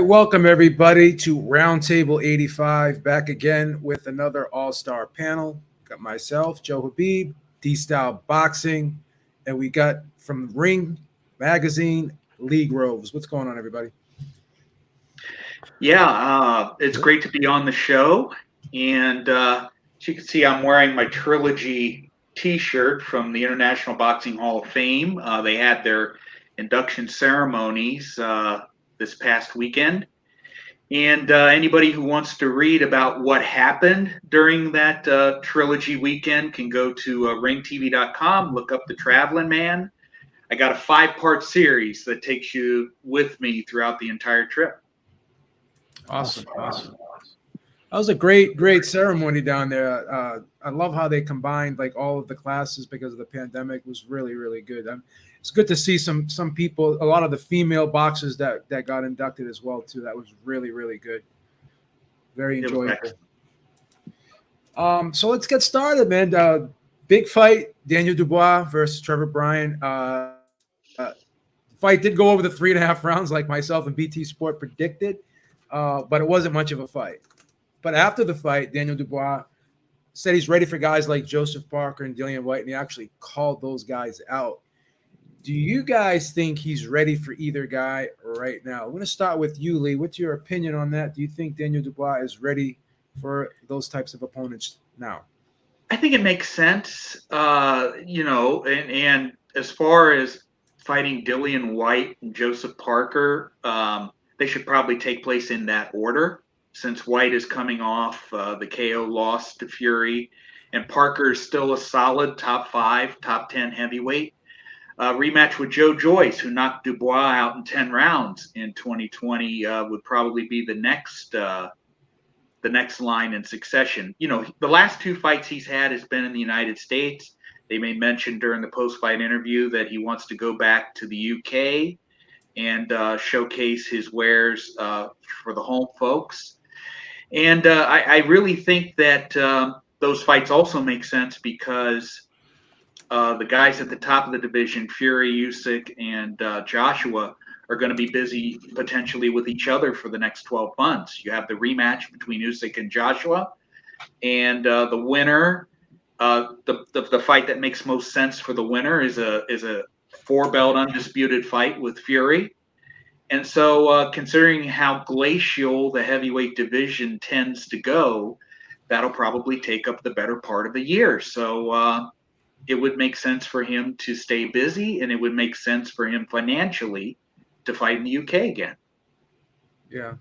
welcome everybody to Roundtable 85, back again with another all-star panel. Got myself, Joe Habib, D-Style Boxing, and we got from Ring Magazine, Lee Groves. What's going on, everybody? Yeah, it's great to be on the show. And as you can see, I'm wearing my Trilogy T-shirt from the International Boxing Hall of Fame. They had their induction ceremonies this past weekend. And anybody who wants to read about what happened during that Trilogy weekend can go to ringtv.com, look up The Traveling Man. I got a 5-part series that takes you with me throughout the entire trip. Awesome. That was a great ceremony down there. I love how they combined like all of the classes because of the pandemic. It was really good. It's good to see some people, a lot of the female boxers that got inducted as well too. That was really good. Very enjoyable. So let's get started, man. Big fight, Daniel Dubois versus Trevor Bryan. Fight did go over the 3.5 rounds like myself and BT Sport predicted, but it wasn't much of a fight. But after the fight, Daniel Dubois said he's ready for guys like Joseph Parker and Dillian Whyte, and he actually called those guys out. Do you guys think he's ready for either guy right now? I'm going to start with you, Lee. What's your opinion on that? Do you think Daniel Dubois is ready for those types of opponents now? I think it makes sense, and as far as fighting Dillian Whyte and Joseph Parker, they should probably take place in that order, since Whyte is coming off the KO loss to Fury, and Parker is still a solid top 5, top 10 heavyweight. Rematch with Joe Joyce, who knocked Dubois out in 10 rounds in 2020, would probably be the next line in succession. You know, the last 2 fights he's had has been in the United States. They may mention during the post-fight interview that he wants to go back to the UK and showcase his wares for the home folks. And I really think that those fights also make sense because the guys at the top of the division, Fury, Usyk, and Joshua, are going to be busy potentially with each other for the next 12 months. You have the rematch between Usyk and Joshua, and the winner, the fight that makes most sense for the winner is a 4-belt undisputed fight with Fury. And so considering how glacial the heavyweight division tends to go, that'll probably take up the better part of the year. So it would make sense for him to stay busy, and it would make sense for him financially to fight in the UK again. Yeah.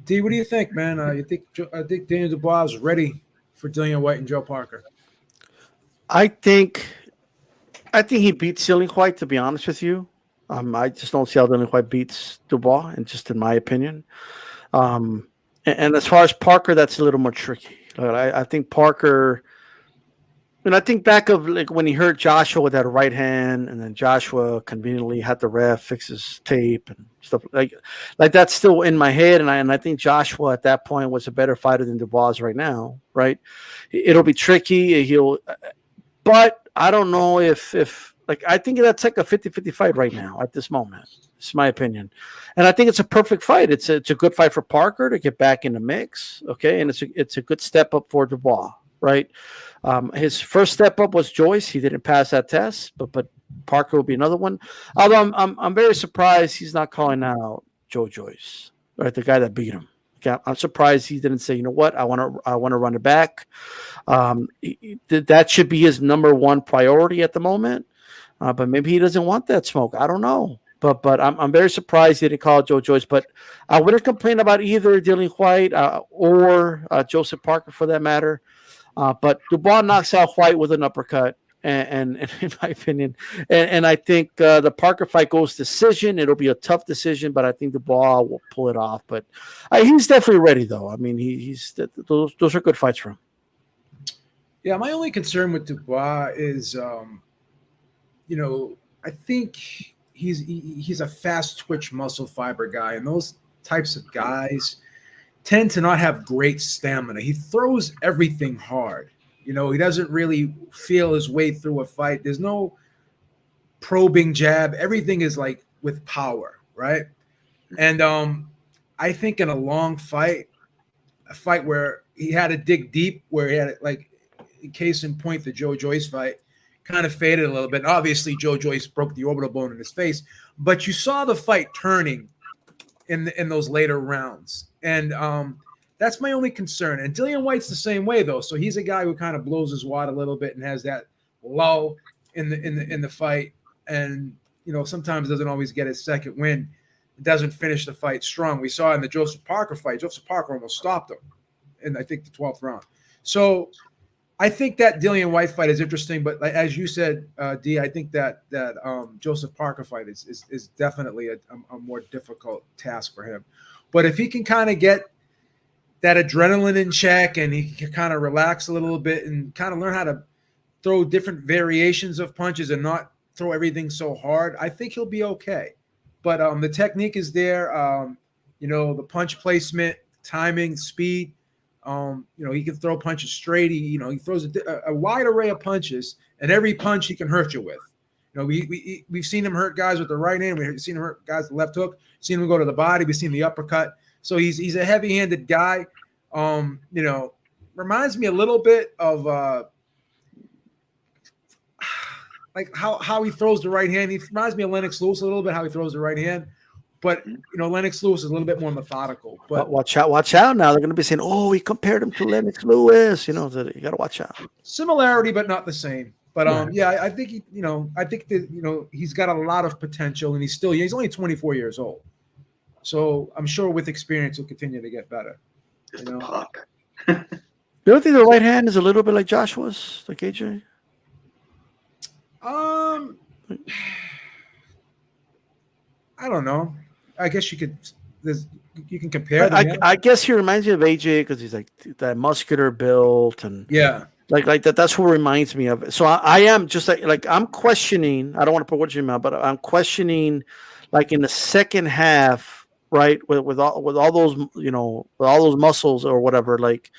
D, what do you think, man? I think Daniel Dubois is ready for Dillian Whyte and Joe Parker? I think he beats Dillian Whyte, to be honest with you. I just don't see how Dillian Whyte beats Dubois, and just in my opinion. And as far as Parker, that's a little more tricky. I think Parker. And I think back of like when he hurt Joshua with that right hand, and then Joshua conveniently had the ref fix his tape and stuff like that's still in my head. And I think Joshua at that point was a better fighter than Dubois right now. Right? It'll be tricky. But I don't know if I think that's like a 50-50 fight right now at this moment. It's my opinion, and I think it's a perfect fight. It's a good fight for Parker to get back in the mix. Okay, and it's a good step up for Dubois. Right. His first step up was Joyce. He didn't pass that test, but Parker will be another one. Although I'm very surprised he's not calling out Joe Joyce, right? The guy that beat him. Okay, I'm surprised he didn't say, you know what, I want to run it back. That should be his number one priority at the moment. But maybe he doesn't want that smoke. I don't know. But I'm very surprised he didn't call Joe Joyce. But I wouldn't complain about either Dillian Whyte or Joseph Parker for that matter. But Dubois knocks out Whyte with an uppercut, and in my opinion, and I think the Parker fight goes decision. It'll be a tough decision, but I think Dubois will pull it off. But he's definitely ready, though. I mean, those are good fights for him. Yeah, my only concern with Dubois is, I think he's a fast twitch muscle fiber guy, and those types of guys tend to not have great stamina. He throws everything hard. He doesn't really feel his way through a fight. There's no probing jab. Everything is like with power, right? And I think in a long fight, a fight where he had to dig deep, where he had like, case in point, the Joe Joyce fight kind of faded a little bit. Obviously, Joe Joyce broke the orbital bone in his face, but you saw the fight turning in those later rounds, and that's my only concern. And Dillian Whyte's the same way though, so he's a guy who kind of blows his wad a little bit and has that lull in the fight, and sometimes doesn't always get his second win. Doesn't finish the fight strong. We saw in the Joseph Parker fight, Joseph Parker almost stopped him in, I think, the 12th round. So I think that Dillian Whyte fight is interesting, but as you said, D, I think that Joseph Parker fight is definitely a more difficult task for him. But if he can kind of get that adrenaline in check and he can kind of relax a little bit and kind of learn how to throw different variations of punches and not throw everything so hard, I think he'll be okay. But the technique is there. The punch placement, timing, speed. He can throw punches straight. He throws a wide array of punches, and every punch he can hurt you with. We've seen him hurt guys with the right hand. We've seen him hurt guys with the left hook. Seen him go to the body. We've seen the uppercut. So he's a heavy-handed guy. Reminds me a little bit of like how he throws the right hand. He reminds me of Lennox Lewis a little bit, how he throws the right hand. But Lennox Lewis is a little bit more methodical. But watch out now. They're going to be saying, "Oh, we compared him to Lennox Lewis." You got to watch out. Similarity, but not the same. But Right. yeah, I think he's got a lot of potential, and he's only 24 years old. So I'm sure with experience he'll continue to get better. Just a pop. You don't think the right hand is a little bit like Joshua's, like AJ? I don't know. I guess you can compare them. I guess he reminds me of AJ because he's like that muscular built and yeah, like that. That's what reminds me of it. So I am just like I'm questioning. I don't want to put words in your mouth, but I'm questioning, like in the second half, right? With all those with all those muscles or whatever. Like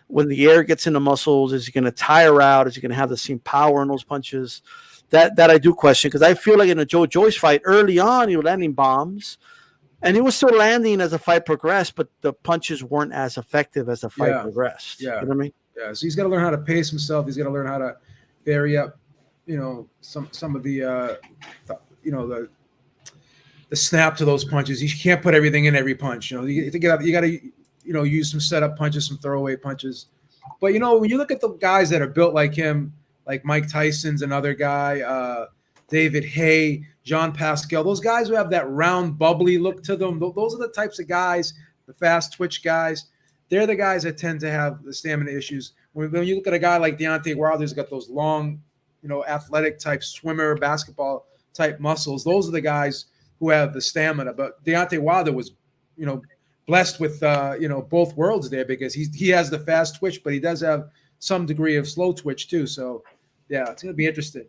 when the air gets in the muscles, is he going to tire out? Is he going to have the same power in those punches? That I do question, because I feel like in the Joe Joyce fight early on, he was landing bombs, and he was still landing as the fight progressed, but the punches weren't as effective as the fight progressed. Yeah. You know what I mean? Yeah. So he's got to learn how to pace himself. He's got to learn how to vary up, some of the snap to those punches. You can't put everything in every punch. You got to use some setup punches, some throwaway punches. But when you look at the guys that are built like him, like Mike Tyson's another guy, David Haye, Jean Pascal, those guys who have that round, bubbly look to them, those are the types of guys, the fast twitch guys. They're the guys that tend to have the stamina issues. When you look at a guy like Deontay Wilder, who's got those long, athletic type swimmer, basketball type muscles, those are the guys who have the stamina. But Deontay Wilder was, blessed with, both worlds there, because he has the fast twitch, but he does have some degree of slow twitch too. So yeah, it's going to be interesting.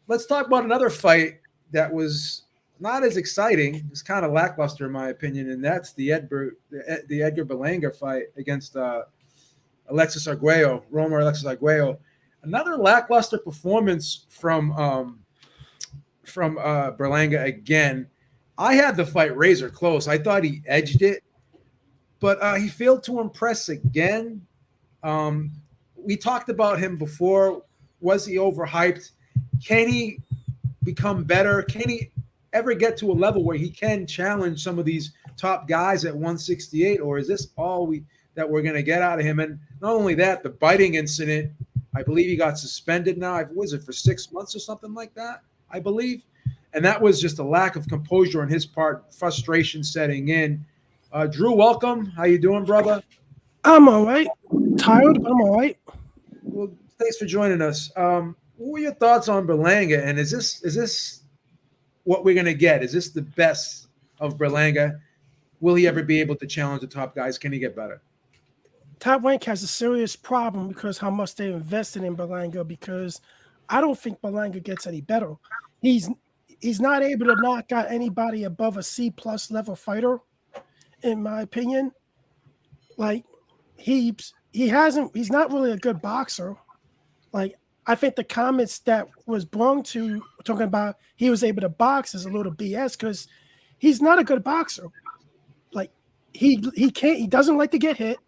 Let's talk about another fight that was not as exciting. It's kind of lackluster in my opinion, and that's the Edgar Berlanga fight against Alexis Arguello, Roamer Alexis Angulo. Another lackluster performance from Berlanga again. I had the fight razor close. I thought he edged it, but he failed to impress again. We talked about him before. Was he overhyped? Can he become better? Can he ever get to a level where he can challenge some of these top guys at 168? Or is this all that we're going to get out of him? And not only that, the biting incident, I believe he got suspended now. Was it for 6 months or something like that, I believe? And that was just a lack of composure on his part, frustration setting in. Drew, welcome. How you doing, brother? I'm all right. Tired, but I'm all right. Well, thanks for joining us. What were your thoughts on Berlanga? And is this what we're going to get? Is this the best of Berlanga? Will he ever be able to challenge the top guys? Can he get better? Top Rank has a serious problem because how much they invested in Berlanga, because I don't think Berlanga gets any better. He's not able to knock out anybody above a C+ level fighter, in my opinion. Like he's not really a good boxer. Like I think the comments that was brought to talking about he was able to box is a little BS, because he's not a good boxer. he can't. He doesn't like to get hit,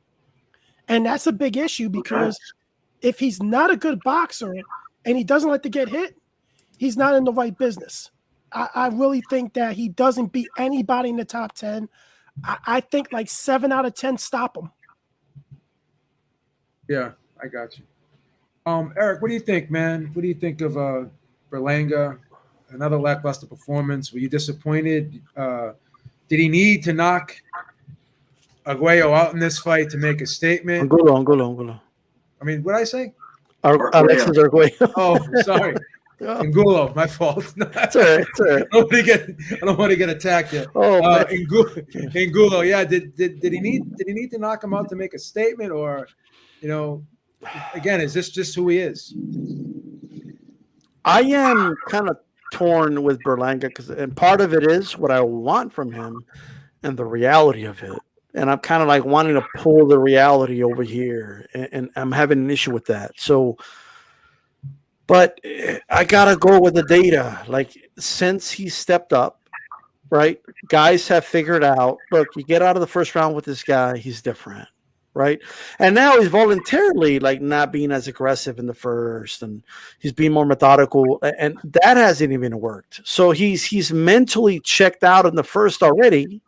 and that's a big issue because if he's not a good boxer and he doesn't like to get hit, he's not in the right business. I really think that he doesn't beat anybody in the top 10. I think like 7 out of 10 stop him. Yeah, I got you. Eric, what do you think, man? What do you think of Berlanga? Another lackluster performance. Were you disappointed? Did he need to knock Arguello out in this fight to make a statement? Angulo. I mean, what did I say? Alexis Arguello. Oh, sorry. Angulo, my fault. That's all right. I don't want to get attacked yet. Oh, Angulo, yeah. Did he need to knock him out to make a statement, or, again, is this just who he is? I am kind of torn with Berlanga and part of it is what I want from him and the reality of it. And I'm kind of like wanting to pull the reality over here, and I'm having an issue with that. So, but I gotta go with the data. Like, since he stepped up, right? Guys have figured out, look, you get out of the first round with this guy, he's different, right? And now he's voluntarily like not being as aggressive in the first, and he's being more methodical, and that hasn't even worked. So he's mentally checked out in the first already,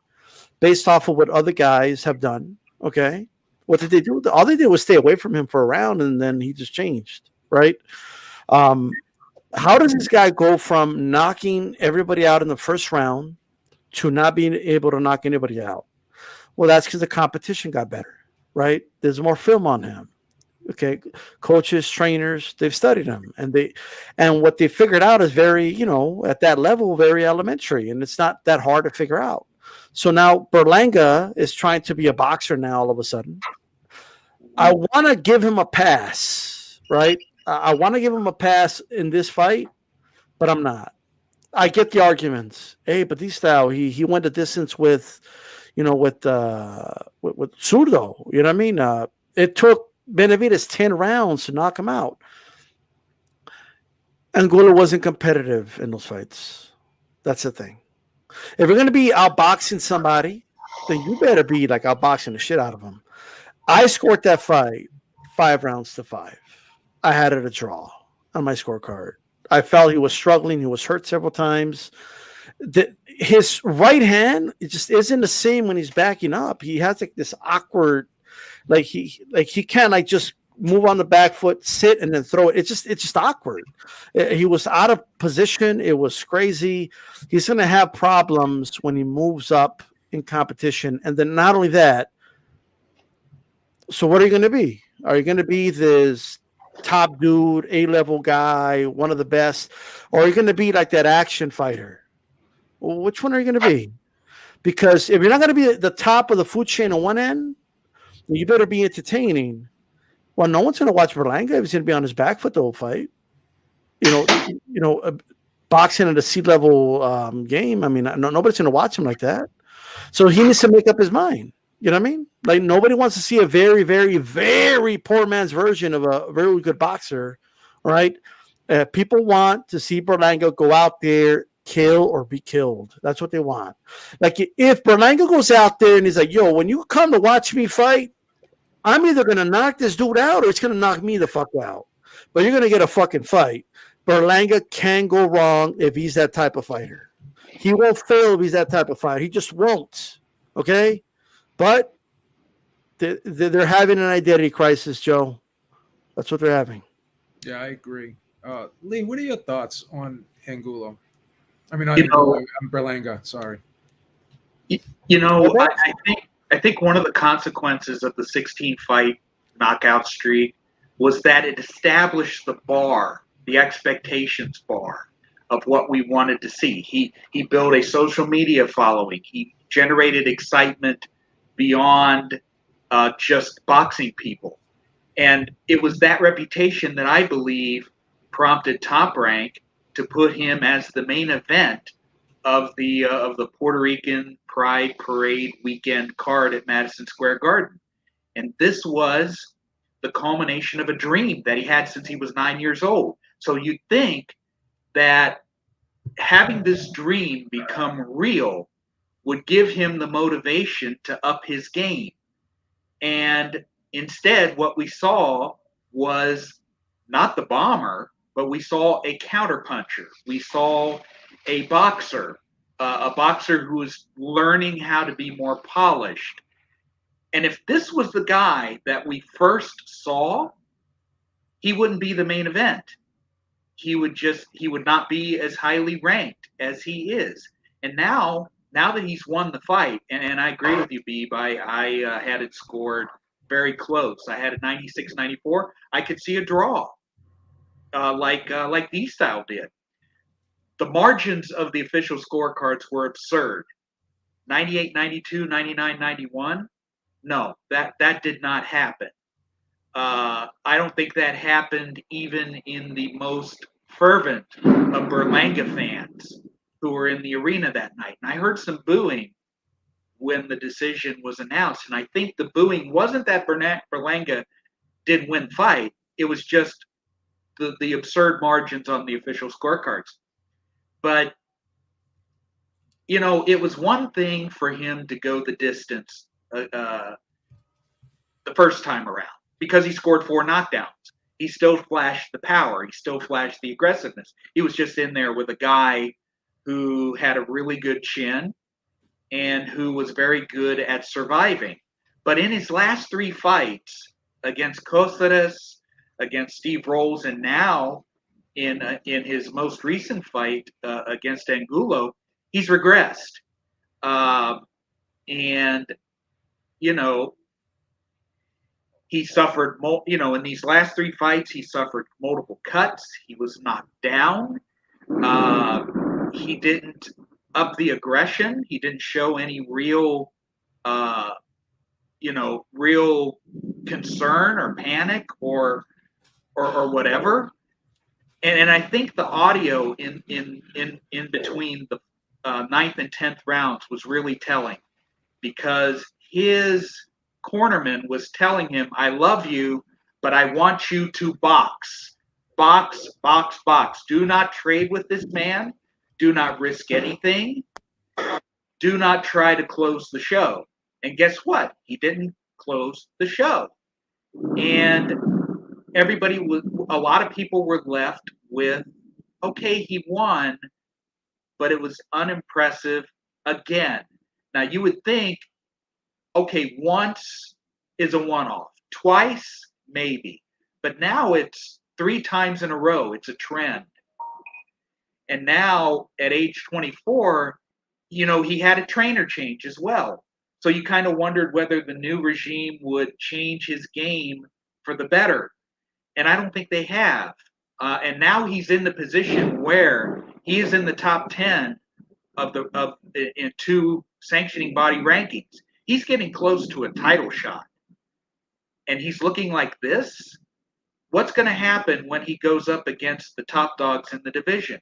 based off of what other guys have done. Okay, what did they do? All they did was stay away from him for a round, and then he just changed, right? How does this guy go from knocking everybody out in the first round to not being able to knock anybody out? Well, that's because the competition got better, right? There's more film on him. Okay, coaches, trainers, they've studied him, and what they figured out is very, at that level, very elementary, and it's not that hard to figure out. So now Berlanga is trying to be a boxer now all of a sudden. I want to give him a pass, right? I want to give him a pass in this fight, but I'm not. I get the arguments. Hey, Batista, he went the distance with Zurdo. You know what I mean? It took Benavidez 10 rounds to knock him out. Angulo wasn't competitive in those fights. That's the thing. If you're going to be outboxing somebody, then you better be like outboxing the shit out of them. I scored that fight 5-5. I had it a draw on my scorecard. I felt he was struggling. He was hurt several times. His right hand, it just isn't the same when he's backing up. He has like this awkward, he can't just move on the back foot, sit, and then throw it. It's just awkward. He was out of position. It was crazy. He's going to have problems when he moves up in competition. And then not only that, so what are you going to be? Are you going to be this top dude, A-level guy, one of the best? Or are you going to be like that action fighter? Well, which one are you going to be? Because if you're not going to be the top of the food chain on one end, you better be entertaining. Well, no one's going to watch Berlanga if he's going to be on his back foot the whole fight. Boxing at a C-level game. I mean, nobody's going to watch him like that. So he needs to make up his mind. You know what I mean? Like, nobody wants to see a very, very, very poor man's version of a very good boxer, right? People want to see Berlanga go out there, kill or be killed. That's what they want. Like, if Berlanga goes out there and he's like, yo, when you come to watch me fight, I'm either going to knock this dude out or it's going to knock me the fuck out. But you're going to get a fucking fight. Berlanga can go wrong if he's that type of fighter. He won't fail if he's that type of fighter. He just won't. Okay? But they're having an identity crisis, Joe. That's what they're having. Yeah, I agree. Lee, what are your thoughts on Angulo? I mean, Berlanga, sorry. I think one of the consequences of the 16-fight knockout streak was that it established the bar, the expectations bar of what we wanted to see. He built a social media following. He generated excitement beyond just boxing people. And it was that reputation that I believe prompted Top Rank to put him as the main event of the Puerto Rican Pride Parade weekend card at Madison Square Garden. And this was the culmination of a dream that he had since he was 9 years old. So you'd think that having this dream become real would give him the motivation to up his game. And instead, what we saw was not the bomber, but we saw a counterpuncher. We saw a boxer who was learning how to be more polished. And if this was the guy that we first saw, he wouldn't be the main event. He would not be as highly ranked as he is. And now that he's won the fight, and I agree with you, Beeb, I had it scored very close. I had it 96-94. I could see a draw, like D-Style did. The margins of the official scorecards were absurd. 98-92, 99-91. No, that did not happen. I don't think that happened even in the most fervent of Berlanga fans who were in the arena that night. And I heard some booing when the decision was announced. And I think the booing wasn't that Berlanga didn't win fight. It was just the absurd margins on the official scorecards. But, it was one thing for him to go the distance the first time around because he scored 4 knockdowns. He still flashed the power. He still flashed the aggressiveness. He was just in there with a guy who had a really good chin and who was very good at surviving. But in his last 3 fights against Costares, against Steve Rolls, and now in his most recent fight against Angulo, he's regressed. He suffered, in these last 3 fights, he suffered multiple cuts. He was knocked down. He didn't up the aggression. He didn't show any real real concern or panic or whatever. And I think the audio in between the 9th and 10th rounds was really telling, because his cornerman was telling him, I love you, but I want you to box. Box, box, box. Do not trade with this man. Do not risk anything. Do not try to close the show. And guess what? He didn't close the show. And a lot of people were left with, okay, he won, but it was unimpressive again. Now, you would think, okay, once is a one-off. Twice, maybe. But now it's 3 times in a row. It's a trend. And now, at age 24, he had a trainer change as well. So you kind of wondered whether the new regime would change his game for the better. And I don't think they have. And now he's in the position where he is in the top 10 in 2 sanctioning body rankings. He's getting close to a title shot. And he's looking like this. What's going to happen when he goes up against the top dogs in the division?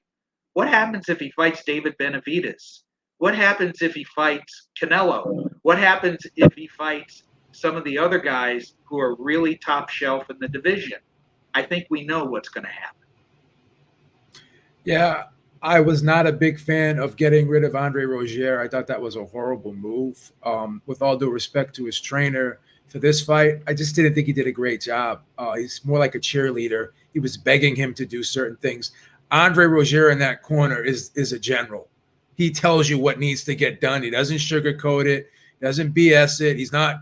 What happens if he fights David Benavidez? What happens if he fights Canelo? What happens if he fights some of the other guys who are really top shelf in the division? I think we know what's going to happen. Yeah, I was not a big fan of getting rid of Andre Rozier. I thought that was a horrible move. With all due respect to his trainer for this fight, I just didn't think he did a great job. He's more like a cheerleader. He was begging him to do certain things. Andre Rozier in that corner is a general. He tells you what needs to get done. He doesn't sugarcoat it. He doesn't BS it. He's not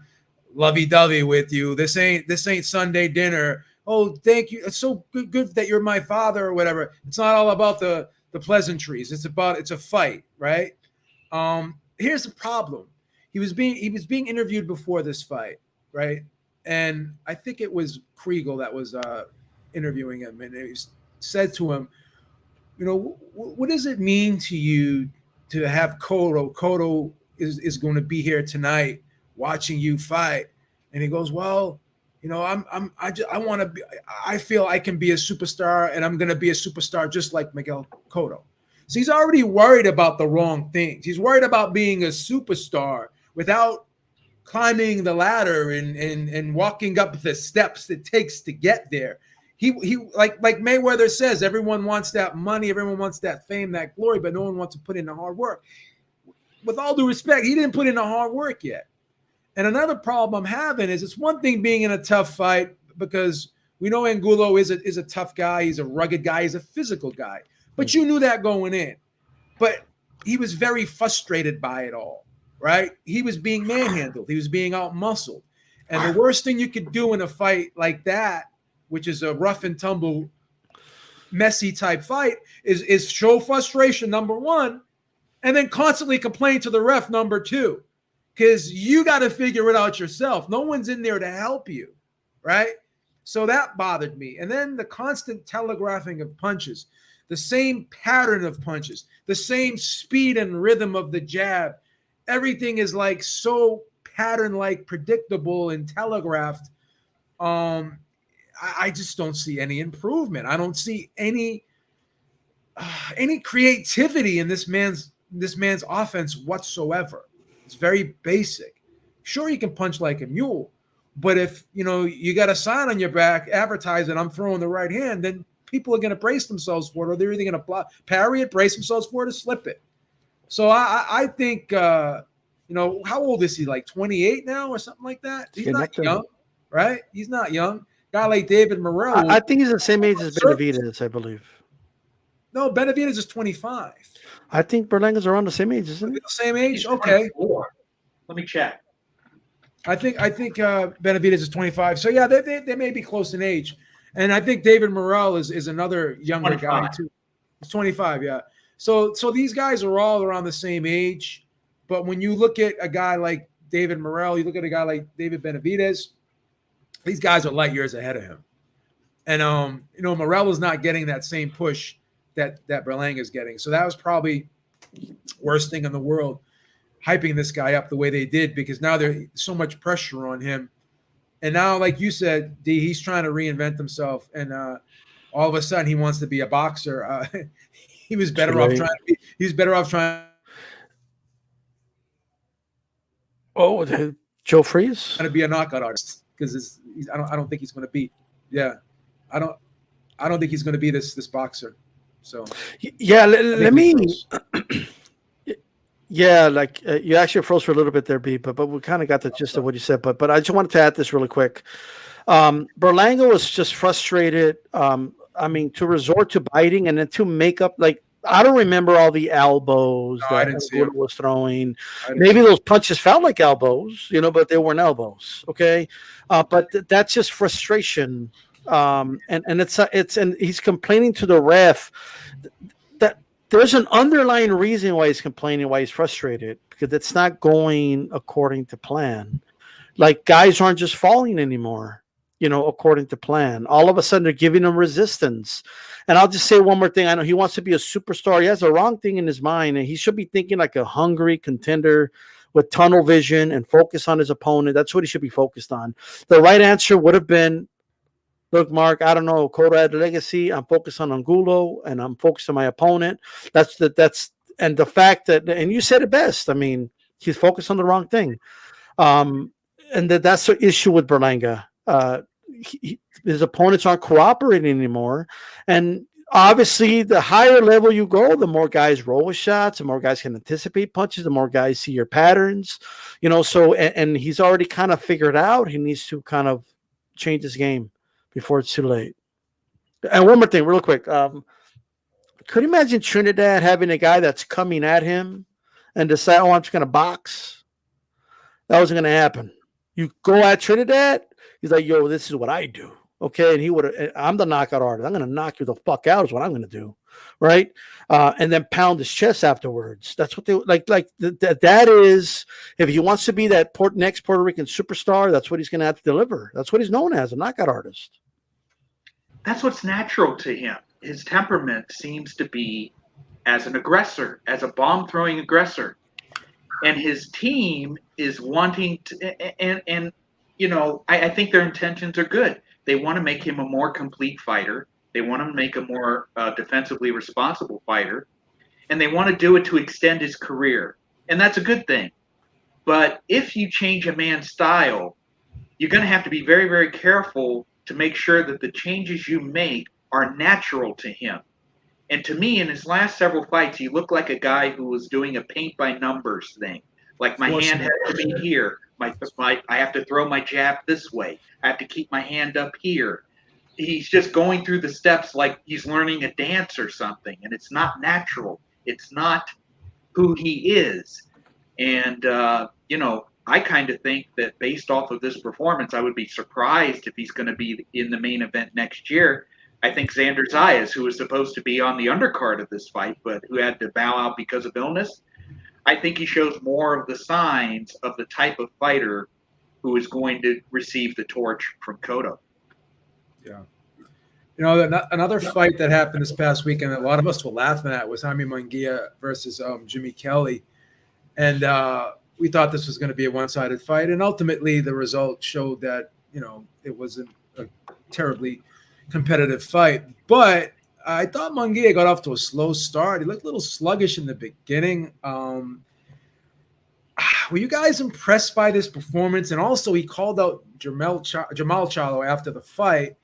lovey-dovey with you. This ain't Sunday dinner. Oh, thank you. It's so good that you're my father or whatever. It's not all about the pleasantries. It's a fight, right? Here's the problem. He was being interviewed before this fight, right? And I think it was Kriegel that was interviewing him, and he said to him, what does it mean to you to have Cotto? Cotto is going to be here tonight watching you fight. And he goes, well, I feel I can be a superstar, and I'm going to be a superstar just like Miguel Cotto. So he's already worried about the wrong things. He's worried about being a superstar without climbing the ladder and walking up the steps it takes to get there. He like Mayweather says, everyone wants that money, everyone wants that fame, that glory, but no one wants to put in the hard work. with all due respect, he didn't put in the hard work yet. And another problem I'm having is it's one thing being in a tough fight because we know Angulo is a tough guy. He's a rugged guy. He's a physical guy. But you knew that going in. But he was very frustrated by it all, right? He was being manhandled. He was being out-muscled. And the worst thing you could do in a fight like that, which is a rough and tumble, messy type fight, is show frustration, number one, and then constantly complain to the ref, number two, because you got to figure it out yourself. No one's in there to help you, right? So that bothered me. And then the constant telegraphing of punches, the same pattern of punches, the same speed and rhythm of the jab. Everything is like so pattern-like, predictable and telegraphed. I just don't see any improvement. I don't see any creativity in this man's offense whatsoever. It's very basic. Sure, you can punch like a mule, but if you got a sign on your back advertising "I'm throwing the right hand," then people are going to brace themselves for it, or they're either going to parry it, brace themselves for it, or slip it. So I think how old is he? Like 28 now, or something like that. He's not young, right? He's not young. Guy like David Morrell. I think he's the same age as Benavidez, I believe. No, Benavidez is 25. I think Berlanga's around the same age, isn't he? The same age? He's Okay. 24. Let me check. I think Benavidez is 25. So yeah, they may be close in age. And I think David Morrell is another younger 25. guy too. He's 25, yeah. So these guys are all around the same age. But when you look at a guy like David Morrell, you look at a guy like David Benavidez, these guys are light years ahead of him. And Morrell is not getting that same push that Berlanga is getting. So that was probably worst thing in the world, hyping this guy up the way they did, because now there's so much pressure on him. And now, like you said, D, he's trying to reinvent himself. And all of a sudden he wants to be a boxer. He was better off trying. Oh, Joe Freeze? To be a knockout artist, because I don't think he's going to beat. Yeah, I don't think he's going to be this boxer. So yeah, let me. Yeah, like you actually froze for a little bit there, B, but we kind of got the gist of what you said. But I just wanted to add this really quick. Berlanga was just frustrated. To resort to biting and then to make up, like, I don't remember all the elbows that Angulo was throwing. Maybe those punches felt like elbows, but they weren't elbows. Okay, but that's just frustration. And he's complaining to the ref that there's an underlying reason why he's complaining, why he's frustrated, because it's not going according to plan. Like, guys aren't just falling anymore, according to plan. All of a sudden they're giving him resistance. And I'll just say one more thing. I know he wants to be a superstar. He has the wrong thing in his mind, and he should be thinking like a hungry contender with tunnel vision and focus on his opponent. That's what he should be focused on. The right answer would have been, look, Mark, I don't know, Code Red Legacy. I'm focused on Angulo, and I'm focused on my opponent. And the fact that, and you said it best. I mean, he's focused on the wrong thing. And that's the issue with Berlanga. His opponents aren't cooperating anymore. And obviously, the higher level you go, the more guys roll with shots, the more guys can anticipate punches, the more guys see your patterns, so, and he's already kind of figured out he needs to kind of change his game before it's too late. And one more thing, real quick. Could you imagine Trinidad having a guy that's coming at him and decide, I'm just going to box? That wasn't going to happen. You go at Trinidad, he's like, yo, this is what I do. Okay. And he would, I'm the knockout artist. I'm going to knock you the fuck out is what I'm going to do. Right. And then pound his chest afterwards. That's what they like. That is, if he wants to be that next Puerto Rican superstar, that's what he's going to have to deliver. That's what he's known as, a knockout artist. That's what's natural to him. His temperament seems to be as an aggressor, as a bomb-throwing aggressor. And his team is wanting to, and I think their intentions are good. They want to make him a more complete fighter. They want to make a more defensively responsible fighter. And they want to do it to extend his career. And that's a good thing. But if you change a man's style, you're going to have to be very, very careful to make sure that the changes you make are natural to him. And to me, in his last several fights, he looked like a guy who was doing a paint by numbers thing. Like my hand has to be here. I have to throw my jab this way. I have to keep my hand up here. He's just going through the steps like he's learning a dance or something, and it's not natural. It's not who he is. And, I kind of think that based off of this performance, I would be surprised if he's going to be in the main event next year. I think Xander Zayas, who was supposed to be on the undercard of this fight, but who had to bow out because of illness, I think he shows more of the signs of the type of fighter who is going to receive the torch from Cotto. Yeah. Another fight that happened this past weekend that a lot of us were laughing at was Jaime Munguia versus Jimmy Kelly. And we thought this was going to be a one-sided fight. And ultimately, the result showed that, it wasn't a terribly competitive fight. But I thought Munguia got off to a slow start. He looked a little sluggish in the beginning. Were you guys impressed by this performance? And also, he called out Jermall Charlo after the fight.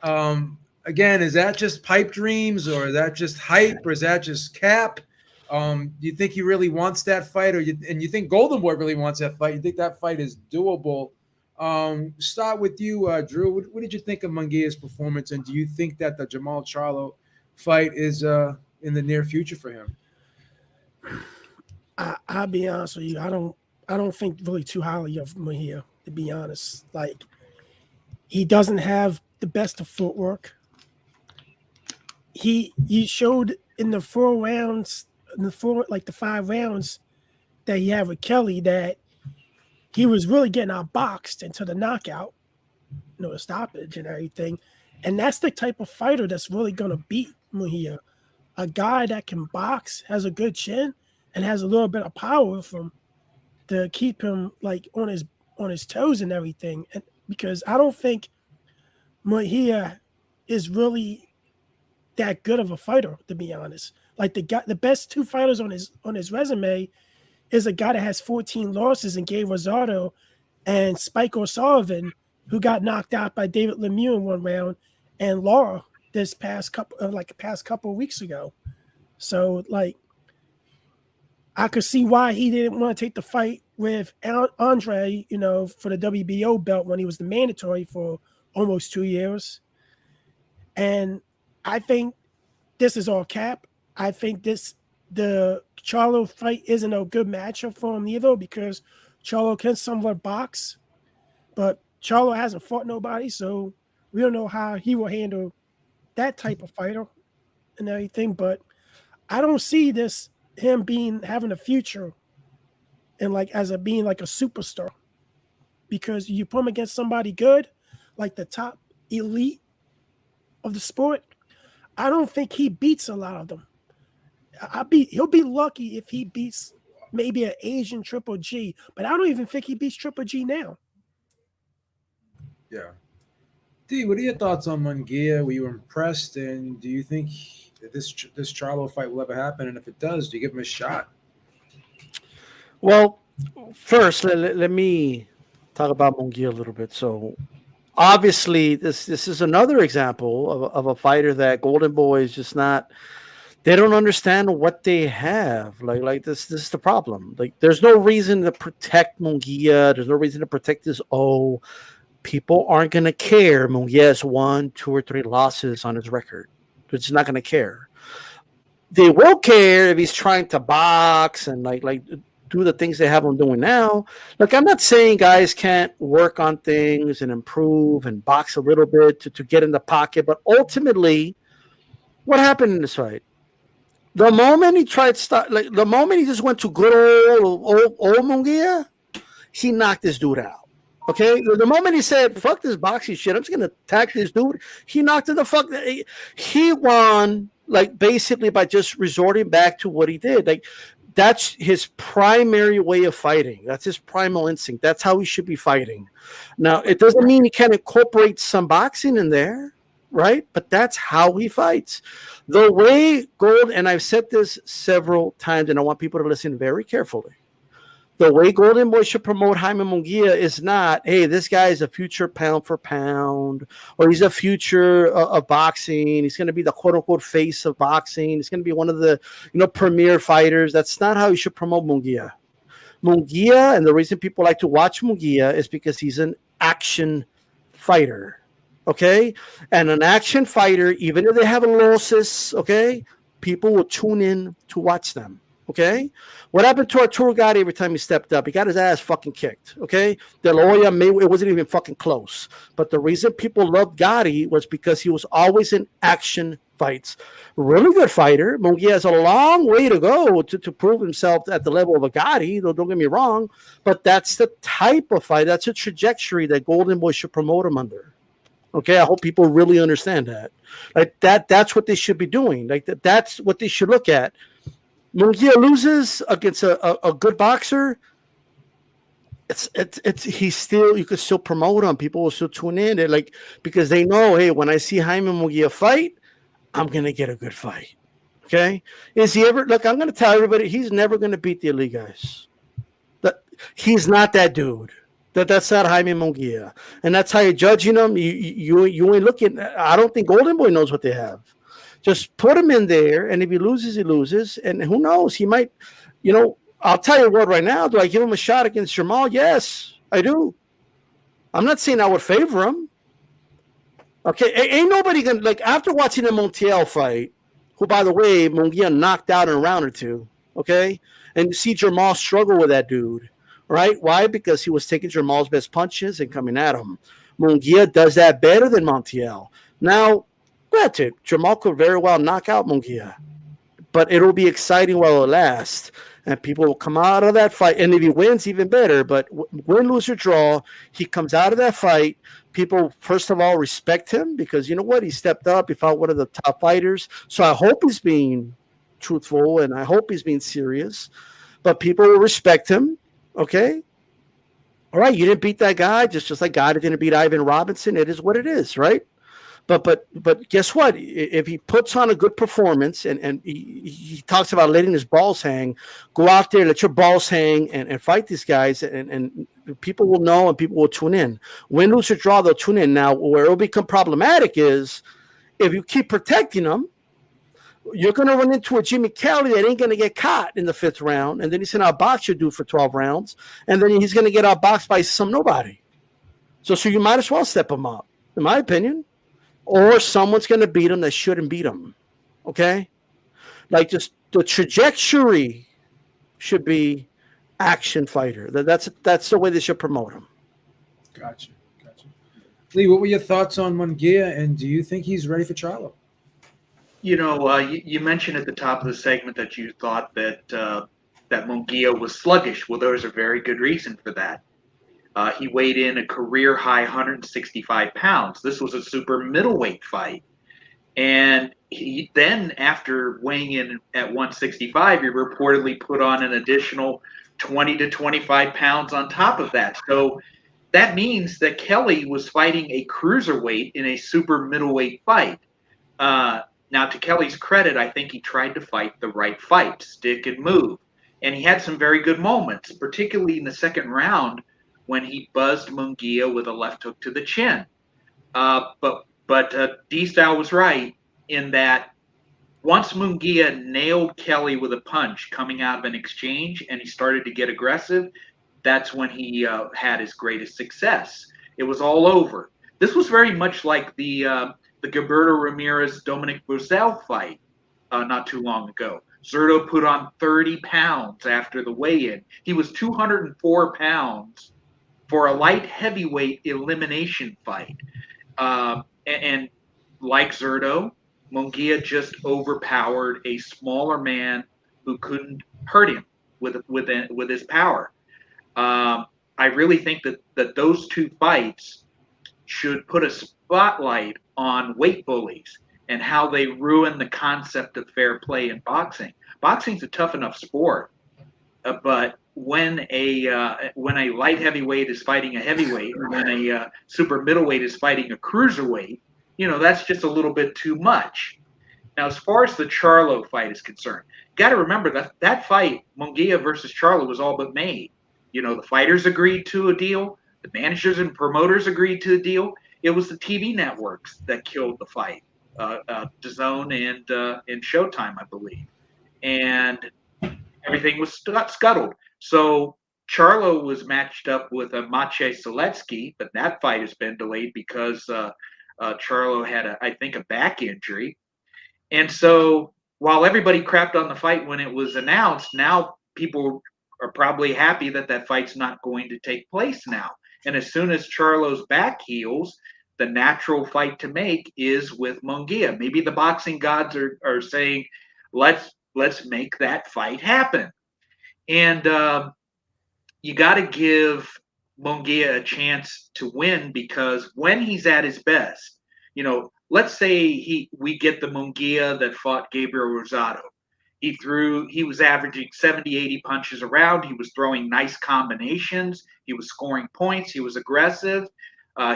Again, is that just pipe dreams, or is that just hype, or is that just cap? Do you think he really wants that fight, and you think Golden Boy really wants that fight? You think that fight is doable? Start with you, Drew. What did you think of Munguia's performance, and do you think that the Jermall Charlo fight is in the near future for him? I'll be honest with you. I don't think really too highly of Munguia, to be honest. Like, he doesn't have the best of footwork. He showed in the 4 rounds, the 5 rounds that he had with Kelly, that he was really getting outboxed into the knockout, the stoppage and everything. And that's the type of fighter that's really going to beat Munguia. A guy that can box, has a good chin, and has a little bit of power from to keep him like on his toes and everything. And because I don't think Munguia is really that good of a fighter, to be honest. Like, the best 2 fighters on his resume is a guy that has 14 losses, and Gabe Rosado and Spike O'Sullivan, who got knocked out by David Lemieux in 1 round, and Laura this past couple of weeks ago. So, like, I could see why he didn't want to take the fight with Andre, for the WBO belt when he was the mandatory for almost 2 years. And I think this is all cap. I think the Charlo fight isn't a good matchup for him either, because Charlo can somewhat box, but Charlo hasn't fought nobody, so we don't know how he will handle that type of fighter and everything. But I don't see him having a future and being like a superstar, because you put him against somebody good, like the top elite of the sport. I don't think he beats a lot of them. He'll be lucky if he beats maybe an Asian Triple G, but I don't even think he beats Triple G now. Yeah. D, what are your thoughts on Munguia? Were you impressed, and do you think this Charlo fight will ever happen? And if it does, do you give him a shot? Well, first, let me talk about Munguia a little bit. So, obviously, this is another example of a fighter that Golden Boy is just not. They don't understand what they have. Like this is the problem. Like, there's no reason to protect Munguia. There's no reason to protect his O. People aren't going to care. Munguia has 1, 2, or 3 losses on his record. They're just not going to care. They will care if he's trying to box and like do the things they have him doing now. Like, I'm not saying guys can't work on things and improve and box a little bit to get in the pocket, but ultimately, what happened in this fight? The moment he the moment he just went to good old Munguia, he knocked this dude out. Okay, the moment he said, fuck this boxing shit, I'm just going to attack this dude, he knocked him the fuck. He won, like, basically by just resorting back to what he did. Like, that's his primary way of fighting. That's his primal instinct. That's how he should be fighting. Now, it doesn't mean he can't incorporate some boxing in there, right? But that's how he fights. The way and I've said this several times, and I want people to listen very carefully. The way Golden Boy should promote Jaime Munguia is not, hey, this guy is a future pound for pound, or he's a future of boxing. He's going to be the quote unquote face of boxing. He's going to be one of the premier fighters. That's not how you should promote Munguia. Munguia, and the reason people like to watch Munguia is because he's an action fighter. Okay, and an action fighter, even if they have losses, okay, people will tune in to watch them. Okay, what happened to Artur Beterbiev every time he stepped up? He got his ass fucking kicked. Okay, De La Hoya, it wasn't even fucking close. But the reason people loved Gotti was because he was always in action fights. Really good fighter. Munguia has a long way to go to prove himself at the level of a Gotti. Don't get me wrong, but that's the type of fight. That's a trajectory that Golden Boy should promote him under. Okay, I hope people really understand that. Like that's what they should be doing. Like that's what they should look at. Munguia loses against a good boxer. He's still, you could still promote him. People will still tune in. They're like, because they know, hey, when I see Jaime Munguia fight, I'm gonna get a good fight. Okay, is he ever? Look, I'm gonna tell everybody, he's never gonna beat the elite guys. He's not that dude. That's not Jaime Munguia, and that's how you're judging him. You ain't looking. I don't think Golden Boy knows what they have. Just put him in there, and if he loses, he loses. And who knows? He might, I'll tell you what right now. Do I give him a shot against Jermall? Yes, I do. I'm not saying I would favor him. Okay, ain't nobody going to, like, after watching the Montiel fight, who, by the way, Munguia knocked out in a round or two, okay? And you see Jermall struggle with that dude, right? Why? Because he was taking Jermall's best punches and coming at him. Munguia does that better than Montiel. Now, granted, Jermall could very well knock out Munguia, but it'll be exciting while it lasts, and people will come out of that fight. And if he wins, even better. But win, lose, or draw, he comes out of that fight. People, first of all, respect him because you know what? He stepped up. He fought one of the top fighters. So I hope he's being truthful, and I hope he's being serious. But people will respect him. Okay. All right, you didn't beat that guy, just like God didn't beat Ivan Robinson. It is what it is, right? But guess what? If he puts on a good performance and he talks about letting his balls hang, go out there, let your balls hang and fight these guys, and people will know and people will tune in. Win, lose, or draw, they'll tune in. Now, where it'll become problematic is if you keep protecting them, you're going to run into a Jimmy Kelly that ain't going to get caught in the 5th round, and then he's going to outbox your dude for 12 rounds, and then he's going to get outboxed by some nobody. So you might as well step him up, in my opinion. Or someone's going to beat him that shouldn't beat him. Okay? Like, just the trajectory should be action fighter. That's the way they should promote him. Gotcha. Lee, what were your thoughts on Munguia, and do you think he's ready for Charlo? You mentioned at the top of the segment that you thought that that Munguia was sluggish. Well, there was a very good reason for that. He weighed in a career-high 165 pounds. This was a super middleweight fight. And he then, after weighing in at 165, he reportedly put on an additional 20 to 25 pounds on top of that. So that means that Kelly was fighting a cruiserweight in a super middleweight fight. Now, to Kelly's credit, I think he tried to fight the right fight, stick and move. And he had some very good moments, particularly in the second round, when he buzzed Munguia with a left hook to the chin. But D-Style was right in that once Munguia nailed Kelly with a punch coming out of an exchange and he started to get aggressive, that's when he had his greatest success. It was all over. This was very much like the Gilberto Ramirez-Dominic Breazeale fight not too long ago. Zurdo put on 30 pounds after the weigh-in. He was 204 pounds for a light heavyweight elimination fight. And like Zurdo, Munguia just overpowered a smaller man who couldn't hurt him with his power. I really think that those two fights should put a spotlight on weight bullies and how they ruin the concept of fair play in boxing. Boxing's a tough enough sport, but when a light heavyweight is fighting a heavyweight, or when a super middleweight is fighting a cruiserweight, that's just a little bit too much. Now, as far as the Charlo fight is concerned, got to remember that fight, Munguia versus Charlo, was all but made. The fighters agreed to a deal. The managers and promoters agreed to a deal. It was the TV networks that killed the fight, DAZN and Showtime, I believe, and everything was scuttled. So Charlo was matched up with a Maciej Seletsky, but that fight has been delayed because Charlo had, I think, a back injury. And so while everybody crapped on the fight when it was announced, now people are probably happy that that fight's not going to take place now. And as soon as Charlo's back heals, the natural fight to make is with Munguia. Maybe the boxing gods are saying, let's make that fight happen. And you got to give Munguia a chance to win, because when he's at his best, let's say we get the Munguia that fought Gabriel Rosado. He was averaging 70, 80 punches around. He was throwing nice combinations. He was scoring points. He was aggressive.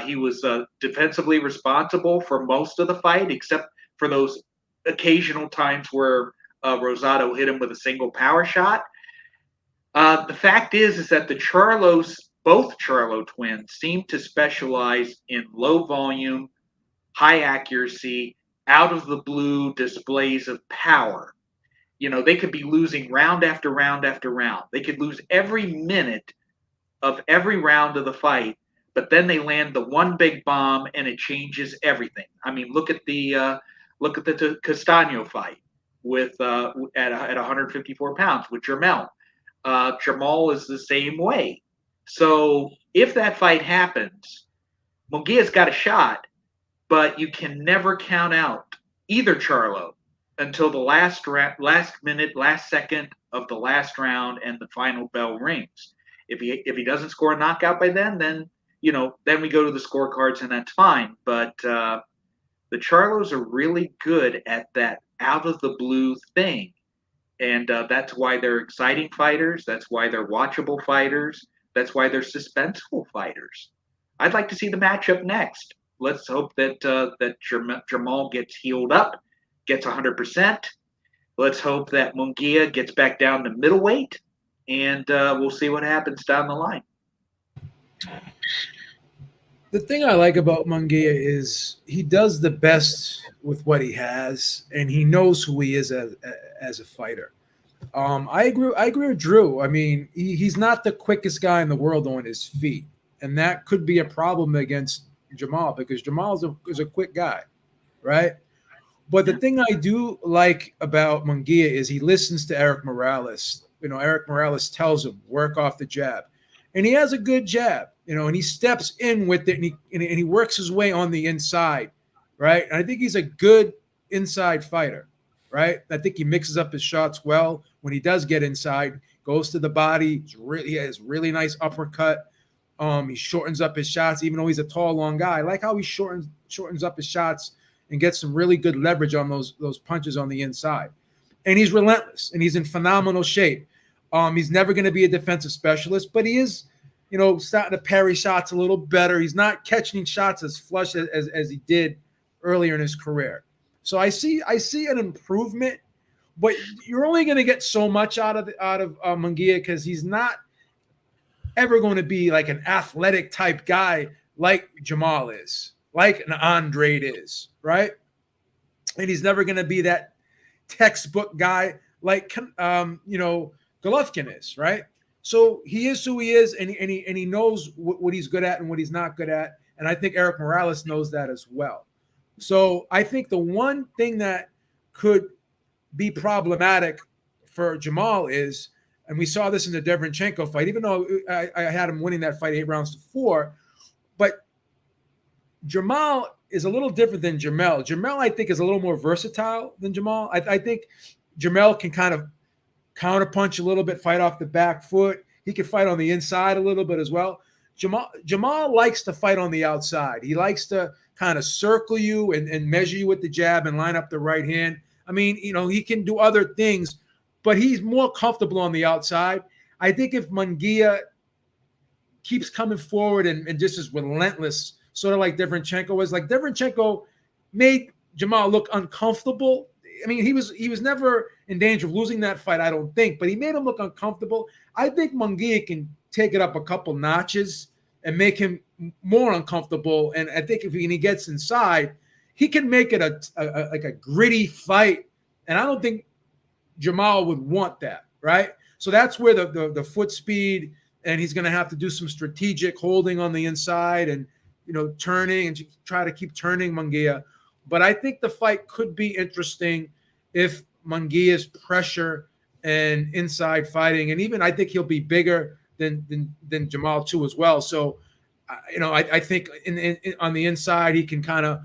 He was defensively responsible for most of the fight, except for those occasional times where Rosado hit him with a single power shot. The fact is that both Charlo twins seem to specialize in low volume, high accuracy, out of the blue displays of power. They could be losing round after round after round. They could lose every minute of every round of the fight, but then they land the one big bomb and it changes everything. I mean, look at the Castano fight with at 154 pounds with Jermell. Jermall is the same way. So if that fight happens, Munguia's got a shot, but you can never count out either Charlo until the last second of the last round and the final bell rings. If he doesn't score a knockout by then we go to the scorecards and that's fine. But the Charlos are really good at that out of the blue thing. And that's why they're exciting fighters. That's why they're watchable fighters. That's why they're suspenseful fighters. I'd like to see the matchup next. Let's hope that Jermall gets healed up, gets 100%. Let's hope that Munguia gets back down to middleweight, and we'll see what happens down the line. The thing I like about Munguia is he does the best with what he has, and he knows who he is as a fighter. I agree with Drew. I mean, he's not the quickest guy in the world on his feet, and that could be a problem against Jermall, because Jermall is a quick guy, right? But the thing I do like about Munguia is he listens to Eric Morales. Eric Morales tells him, work off the jab. And he has a good jab, and he steps in with it, and he works his way on the inside, right? And I think he's a good inside fighter, right? I think he mixes up his shots well. When he does get inside, goes to the body, he has really nice uppercut. He shortens up his shots, even though he's a tall, long guy. I like how he shortens up his shots and gets some really good leverage on those punches on the inside. And he's relentless, and he's in phenomenal shape. He's never going to be a defensive specialist, but he is, starting to parry shots a little better. He's not catching shots as flush as he did earlier in his career. So I see an improvement, but you're only going to get so much out of Munguia, because he's not ever going to be like an athletic type guy like Jermall is, like an Andrade is, right? And he's never going to be that textbook guy like Golovkin is, right? So he is who he is, and he knows what he's good at and what he's not good at. And I think Eric Morales knows that as well. So I think the one thing that could be problematic for Jermall is, and we saw this in the Derevyanchenko fight, even though I had him winning that fight 8-4, but Jermall is a little different than Jermell. Jermell, I think, is a little more versatile than Jermall. I think Jermell can kind of counterpunch a little bit, fight off the back foot. He can fight on the inside a little bit as well. Jermall likes to fight on the outside. He likes to kind of circle you and measure you with the jab and line up the right hand. I mean, he can do other things, but he's more comfortable on the outside. I think if Munguia keeps coming forward and just is relentless, sort of like Derevyanchenko was, like Derevyanchenko made Jermall look uncomfortable. I mean, he was never in danger of losing that fight, I don't think, but he made him look uncomfortable. I think Munguia can take it up a couple notches and make him more uncomfortable. And I think if he gets inside, he can make it like a gritty fight. And I don't think Jermall would want that, right? So that's where the foot speed, and he's going to have to do some strategic holding on the inside and, turning and try to keep turning Munguia. But I think the fight could be interesting if Munguia's pressure and inside fighting, and even I think he'll be bigger than Jermall too as well. So, I think on the inside he can kind of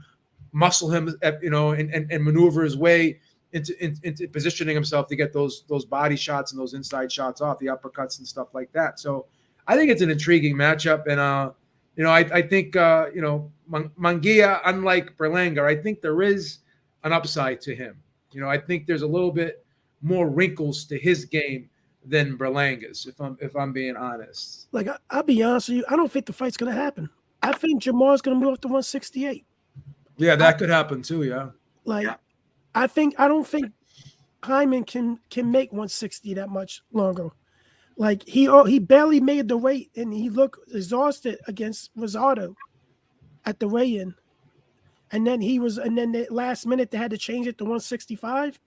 muscle him, and maneuver his way into positioning himself to get those body shots and those inside shots off, the uppercuts and stuff like that. So I think it's an intriguing matchup, and I think Munguia, unlike Berlanga, I think there is an upside to him. I think there's a little bit more wrinkles to his game than Berlanga's, if I'm being honest. Like, I'll be honest with you, I don't think the fight's going to happen. I think Jermall's going to move up to 168. Yeah, that could happen too. Yeah. I don't think Hyman can make 160 that much longer. Like, he barely made the weight, and he looked exhausted against Rosado at the weigh-in. And then the last minute they had to change it to 165.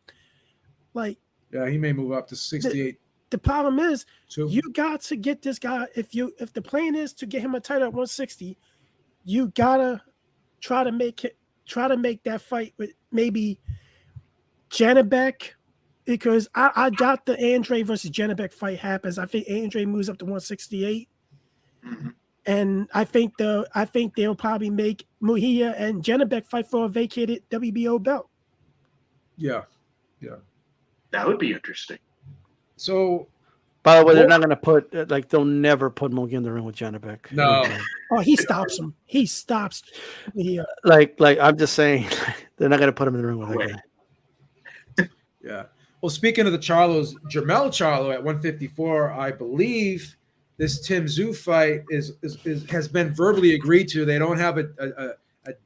Like, yeah, he may move up to 68. The problem is, you got to get this guy. If the plan is to get him a title at 160, you gotta try to make that fight with maybe Janibek, because I doubt the Andre versus Janibek fight happens. I think Andre moves up to 168, and I think they'll probably make Munguia and Janibek fight for a vacated WBO belt. Yeah. That would be interesting. So, by the way, they're not going to put they'll never put Munguia in the ring with Janibek. No. Oh, he stops him. He stops. Yeah. Like I'm just saying, they're not going to put him in the ring with that guy. Yeah. Well, speaking of the Charlos, Jermell Charlo at 154, I believe this Tszyu fight has been verbally agreed to. They don't have a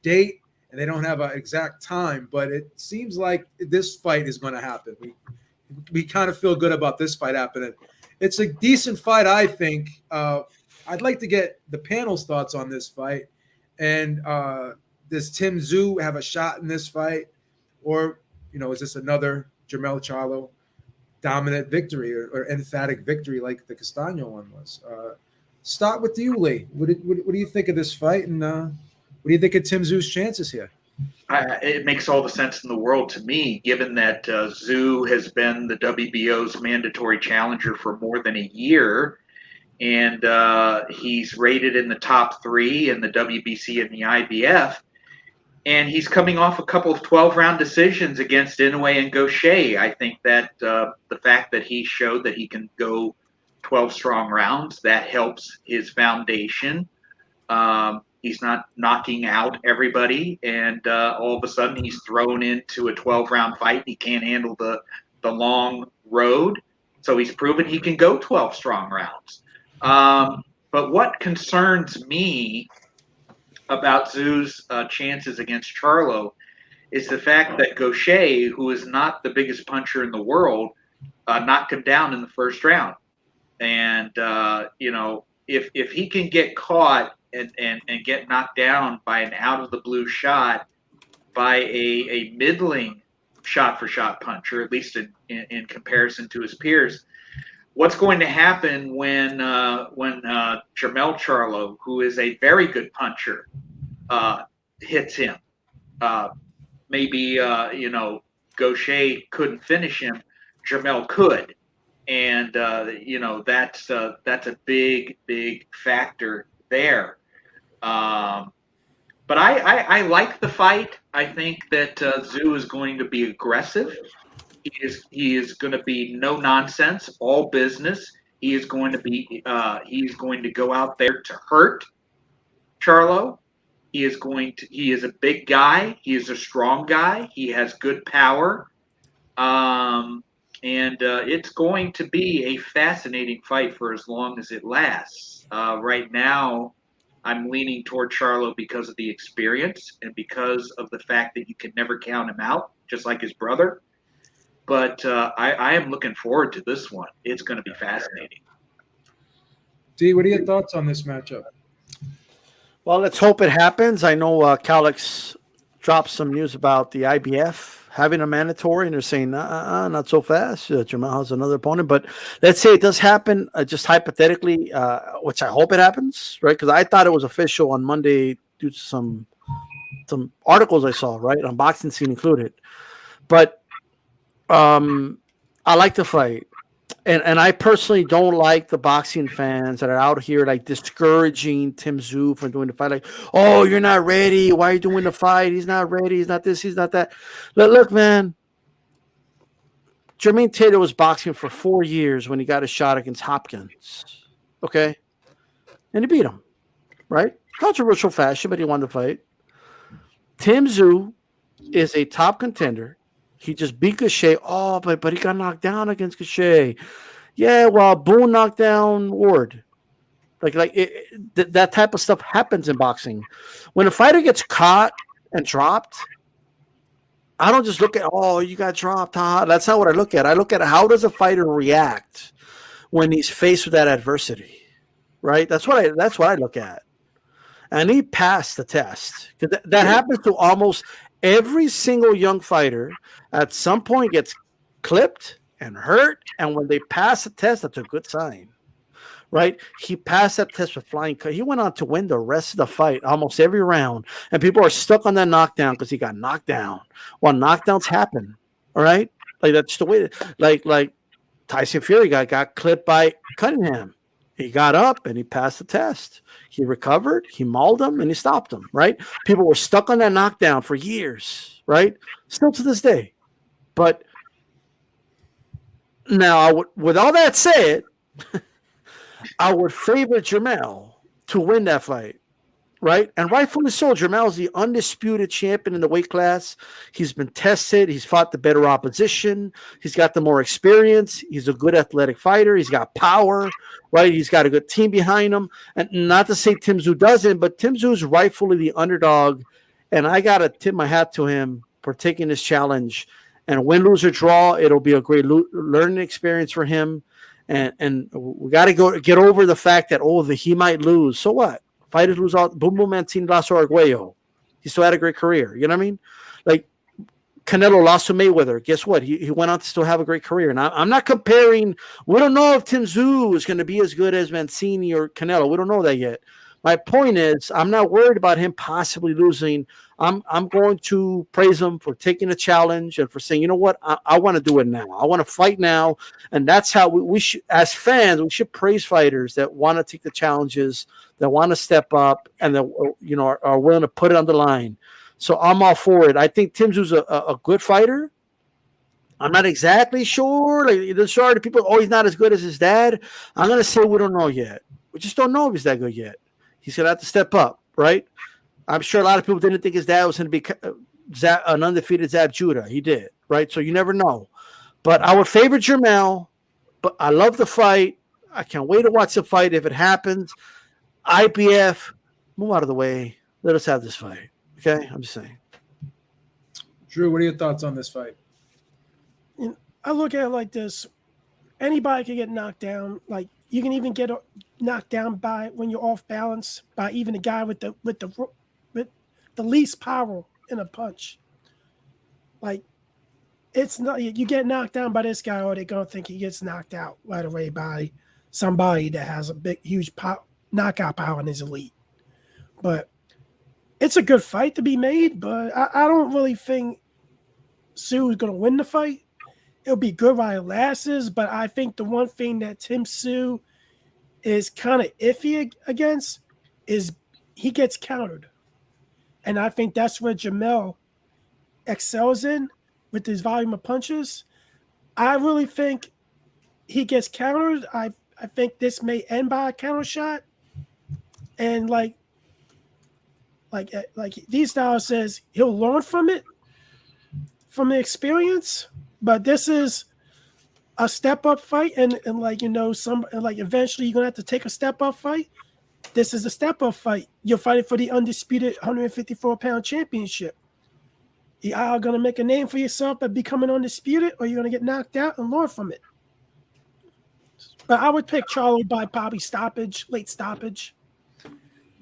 date and they don't have an exact time, but it seems like this fight is going to happen. We kind of feel good about this fight happening. It's a decent fight, I think. I'd like to get the panel's thoughts on this fight. And does Tszyu have a shot in this fight? Or, is this another Jermell Charlo dominant victory or emphatic victory like the Castano one was? Start with you, Lee. What do you think of this fight? And what do you think of Tszyu's chances here? It makes all the sense in the world to me, given that Tszyu has been the WBO's mandatory challenger for more than a year, and he's rated in the top 3 in the WBC and the IBF, and he's coming off a couple of 12-round decisions against Inoue and Gaucher. I think that the fact that he showed that he can go 12 strong rounds, that helps his foundation. He's not knocking out everybody, and all of a sudden he's thrown into a 12-round fight. He can't handle the long road, so he's proven he can go 12 strong rounds. But what concerns me about Tszyu's chances against Charlo is the fact that Gaucher, who is not the biggest puncher in the world, knocked him down in the first round. And, if he can get caught and get knocked down by an out-of-the-blue shot by a middling shot-for-shot puncher, at least in comparison to his peers, what's going to happen when Jermall Charlo, who is a very good puncher, hits him? Maybe Gaucher couldn't finish him, Jermell could, and that's a big factor there. But I like the fight. I think that Tszyu is going to be aggressive. He is going to be no nonsense, all business. He is going to go out there to hurt Charlo. He is a big guy. He is a strong guy. He has good power. And it's going to be a fascinating fight for as long as it lasts. Right now, I'm leaning toward Charlo because of the experience and because of the fact that you can never count him out, just like his brother. But I am looking forward to this one. It's going to be fascinating. D, what are your thoughts on this matchup? Well, let's hope it happens. I know Calix dropped some news about the IBF having a mandatory, and they're saying, not so fast. Jermell has another opponent. But let's say it does happen, just hypothetically, which I hope it happens, right? Because I thought it was official on Monday due to some articles I saw, right? On Boxing Scene included. But I like the fight. And I personally don't like the boxing fans that are out here like discouraging Tszyu from doing the fight. Like, oh, you're not ready. Why are you doing the fight? He's not ready. He's not this. He's not that. Look, man. Jermaine Taylor was boxing for 4 years when he got a shot against Hopkins. Okay? And he beat him. Right? Controversial fashion, but he won the fight. Tszyu is a top contender. He just beat Gausha. Oh, but he got knocked down against Gausha. Yeah, well, Boone knocked down Ward. That type of stuff happens in boxing. When a fighter gets caught and dropped, I don't just look at, oh, you got dropped. That's not what I look at. I look at how does a fighter react when he's faced with that adversity, right? That's what I look at. And he passed the test. That happens to almost every single young fighter. At some point gets clipped and hurt, and when they pass the test, that's a good sign, right? He passed that test with flying colors. He went on to win the rest of the fight, almost every round, and people are stuck on that knockdown because he got knocked down. Well, knockdowns happen, all right? Like that's the way. Like Tyson Fury got clipped by Cunningham. He got up and he passed the test. He recovered, he mauled him, and he stopped him, right? People were stuck on that knockdown for years, right? Still to this day. But now, with all that said, I would favor Jermell to win that fight, right? And rightfully so. Jermell is the undisputed champion in the weight class. He's been tested. He's fought the better opposition. He's got the more experience. He's a good athletic fighter. He's got power, right? He's got a good team behind him. And not to say Tszyu doesn't, but Tszyu is rightfully the underdog. And I got to tip my hat to him for taking this challenge. And win, lose, or draw, it'll be a great learning experience for him. And we got to get over the fact that, he might lose. So what? Fighters lose all. Boom Boom Mantine lost to Arguello. He still had a great career. You know what I mean? Like Canelo lost to Mayweather. Guess what? He went on to still have a great career. And I'm not comparing. We don't know if Tszyu is going to be as good as Mancini or Canelo. We don't know that yet. My point is, I'm not worried about him possibly losing. I'm going to praise him for taking a challenge and for saying, you know what, I want to do it now. I want to fight now. And that's how we should, as fans, we should praise fighters that want to take the challenges, that want to step up, and that are willing to put it on the line. So I'm all for it. I think Tszyu's a good fighter. I'm not exactly sure. Like there's sorry people, he's not as good as his dad. I'm going to say we don't know yet. We just don't know if he's that good yet. He's going to have to step up, right? I'm sure a lot of people didn't think his dad was going to be an undefeated Zab Judah. He did, right? So you never know. But I would favor Jermell, but I love the fight. I can't wait to watch the fight if it happens. IBF, move out of the way. Let us have this fight. Okay? I'm just saying. Drew, what are your thoughts on this fight? I look at it like this. Anybody can get knocked down. Like, you can even get knocked down by when you're off balance by even a guy with the least power in a punch. Like, it's not you get knocked down by this guy, or they're gonna think he gets knocked out right away by somebody that has a huge knockout power and is elite. But it's a good fight to be made. But I don't really think Tszyu is gonna win the fight. It'll be good while it lasts, but I think the one thing that Tszyu is kind of iffy against is he gets countered. And I think that's where Jermell excels in with his volume of punches. I really think he gets countered. I think this may end by a counter shot. And like these styles says he'll learn from it, from the experience. But this is a step-up fight, and eventually you're gonna have to take a step-up fight. This is a step-up fight. You're fighting for the undisputed 154-pound championship. You are gonna make a name for yourself by becoming undisputed, or you're gonna get knocked out and learn from it. But I would pick Charlo by probably stoppage, late stoppage.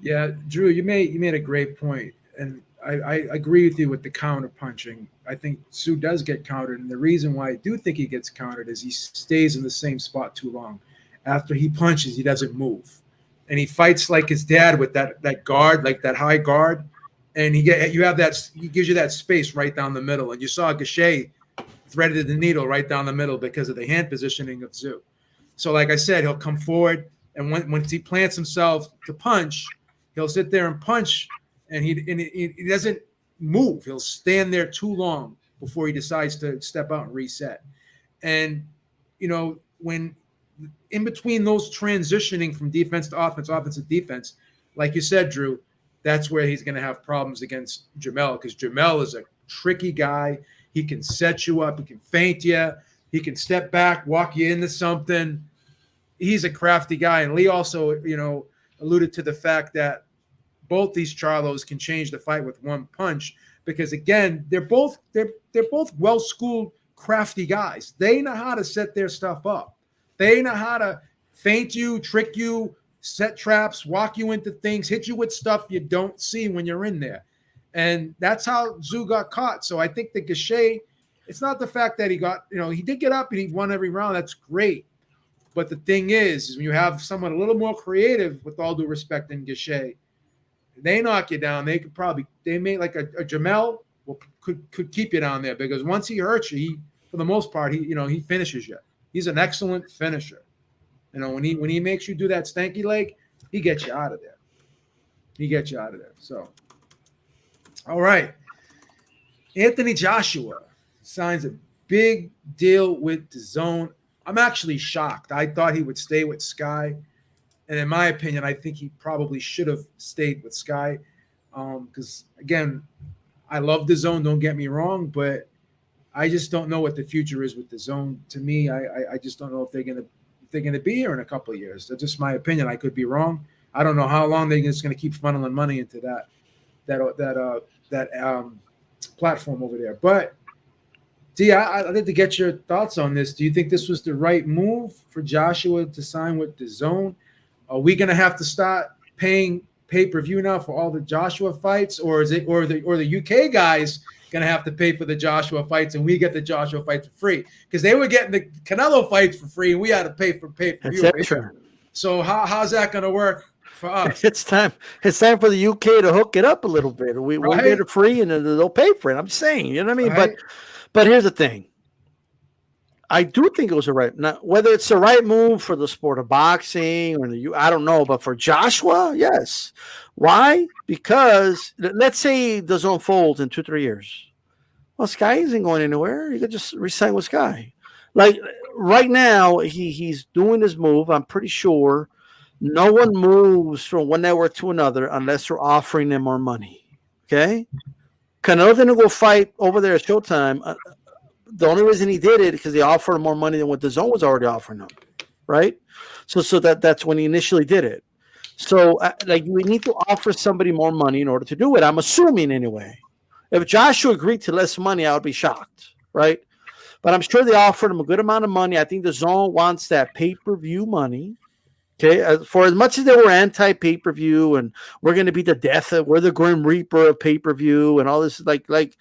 Yeah, Drew, you made a great point, and I agree with you with the counter punching. I think Tszyu does get countered, and the reason why I do think he gets countered is he stays in the same spot too long. After he punches, he doesn't move, and he fights like his dad with that guard, like that high guard, and he gives you that space right down the middle. And you saw Gausha threaded the needle right down the middle because of the hand positioning of Tszyu. So, like I said, he'll come forward, and once he plants himself to punch, he'll sit there and punch, and he doesn't move. He'll stand there too long before he decides to step out and reset. And, when in between those transitioning from defense to offense to defense, like you said, Drew, that's where he's going to have problems against Jermell, because Jermell is a tricky guy. He can set you up. He can feint you. He can step back, walk you into something. He's a crafty guy. And Lee also, alluded to the fact that both these Charlos can change the fight with one punch, because again, they're both well-schooled, crafty guys. They know how to set their stuff up. They know how to feint you, trick you, set traps, walk you into things, hit you with stuff you don't see when you're in there. And that's how Tszyu got caught. So I think the Gausha, it's not the fact that he got, he did get up and he won every round. That's great. But the thing is when you have someone a little more creative, with all due respect, than Gausha, they knock you down. They may like a Jermell could keep you down there, because once he hurts you, for the most part, he finishes you. He's an excellent finisher. When he makes you do that stanky leg, he gets you out of there. So, all right. Anthony Joshua signs a big deal with DAZN. I'm actually shocked. I thought he would stay with Sky. And in my opinion, I think he probably should have stayed with Sky. Because, again, I love DAZN, don't get me wrong, but I just don't know what the future is with DAZN. To me, I just don't know if they're going to be here in a couple of years. That's just my opinion. I could be wrong. I don't know how long they're just going to keep funneling money into that platform over there. But D, I'd like to get your thoughts on this. Do you think this was the right move for Joshua to sign with DAZN? Are we going to have to start paying pay-per-view now for all the Joshua fights, or is it, or the UK guys going to have to pay for the Joshua fights and we get the Joshua fights for free? Because they were getting the Canelo fights for free and we had to pay for pay-per-view. So how's that going to work for us? It's time for the UK to hook it up a little bit. We'll get it free and then they'll pay for it. I'm saying, you know what I mean? Right. But here's the thing. I do think it was now, whether it's the right move for the sport of boxing or I don't know, but for Joshua, yes. Why? Because let's say DAZN folds in 2-3 years. Well, Sky isn't going anywhere. You could just resign with Sky. Like right now, he's doing his move. I'm pretty sure no one moves from one network to another unless they're offering them more money. Okay? Canelo didn't go fight over there at Showtime. The only reason he did it because they offered him more money than what DAZN was already offering him, right? So that's when he initially did it. So we need to offer somebody more money in order to do it. I'm assuming anyway. If Joshua agreed to less money, I would be shocked, right? But I'm sure they offered him a good amount of money. I think DAZN wants that pay-per-view money. Okay, for as much as they were anti-pay-per-view and we're going to be we're the Grim Reaper of pay-per-view and all this, like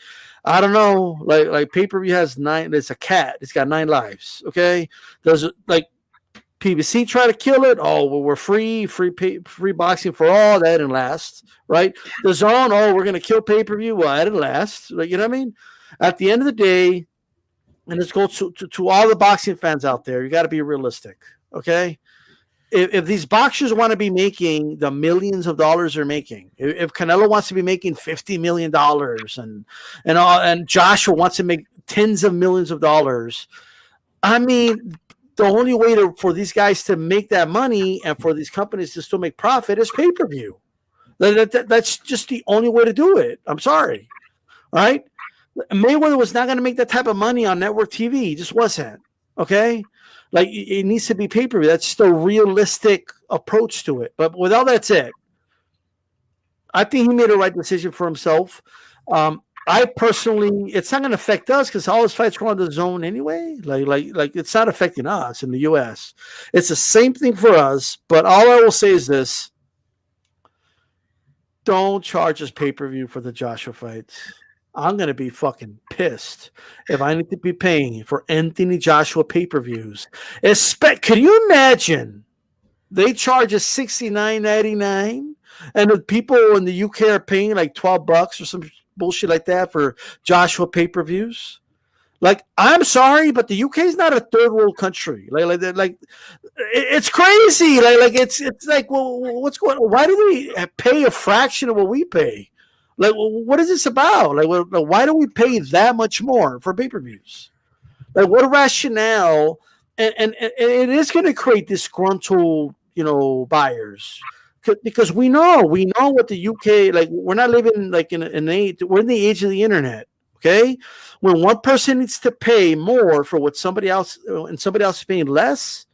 I don't know, like pay-per-view has 9. It's a cat. It's got 9 lives. Okay, does PBC try to kill it? Oh, well, we're free boxing for all. That didn't last, right? DAZN, we're going to kill pay-per-view. Well, that didn't last. Like, you know what I mean? At the end of the day, and let's go to all the boxing fans out there, you got to be realistic. Okay. If these boxers want to be making the millions of dollars they're making, if Canelo wants to be making $50 million and Joshua wants to make tens of millions of dollars, I mean, the only way for these guys to make that money and for these companies to still make profit is pay-per-view. That's just the only way to do it. I'm sorry. All right? Mayweather was not going to make that type of money on network TV. He just wasn't. Okay? Like, it needs to be pay-per-view. That's just a realistic approach to it. But with all that said, I think he made a right decision for himself. I personally, it's not going to affect us because all his fights go on the zone anyway. Like it's not affecting us in the U.S. It's the same thing for us. But all I will say is this: don't charge us pay-per-view for the Joshua fights. I'm going to be fucking pissed if I need to be paying for Anthony Joshua pay-per-views. Could you imagine they charge us $69.99 and the people in the UK are paying like $12 or some bullshit like that for Joshua pay-per-views? Like, I'm sorry, but the UK is not a third world country. Like it's crazy. It's like, well, what's going on? Why do we pay a fraction of what we pay? Like, what is this about? Like, why do we pay that much more for pay-per-views? Like, what rationale? And it is going to create disgruntled, buyers, because we know what the UK, like, we're not living like in an age. We're in the age of the internet. Okay, when one person needs to pay more for what somebody else and somebody else is paying less,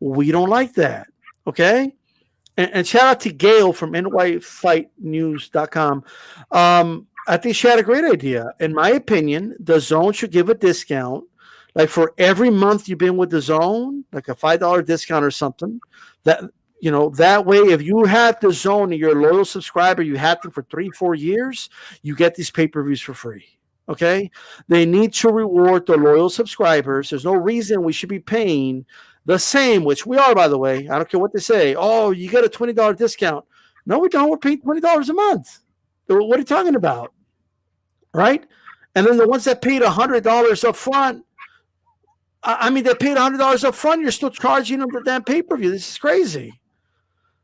we don't like that. Okay. And shout out to Gail from nyfightnews.com. I think she had a great idea. In my opinion, the Zone should give a discount. Like, for every month you've been with the Zone, like a $5 discount or something. That way, if you have the Zone and you're a loyal subscriber, you had them for 3-4 years, you get these pay-per-views for free. Okay? They need to reward the loyal subscribers. There's no reason we should be paying the same, which we are, by the way. I don't care what they say. Oh, you get a $20 discount. No, we don't. We're paying $20 a month. What are you talking about? Right? And then the ones that paid $100 up front, they paid $100 up front. You're still charging them the damn pay-per-view. This is crazy.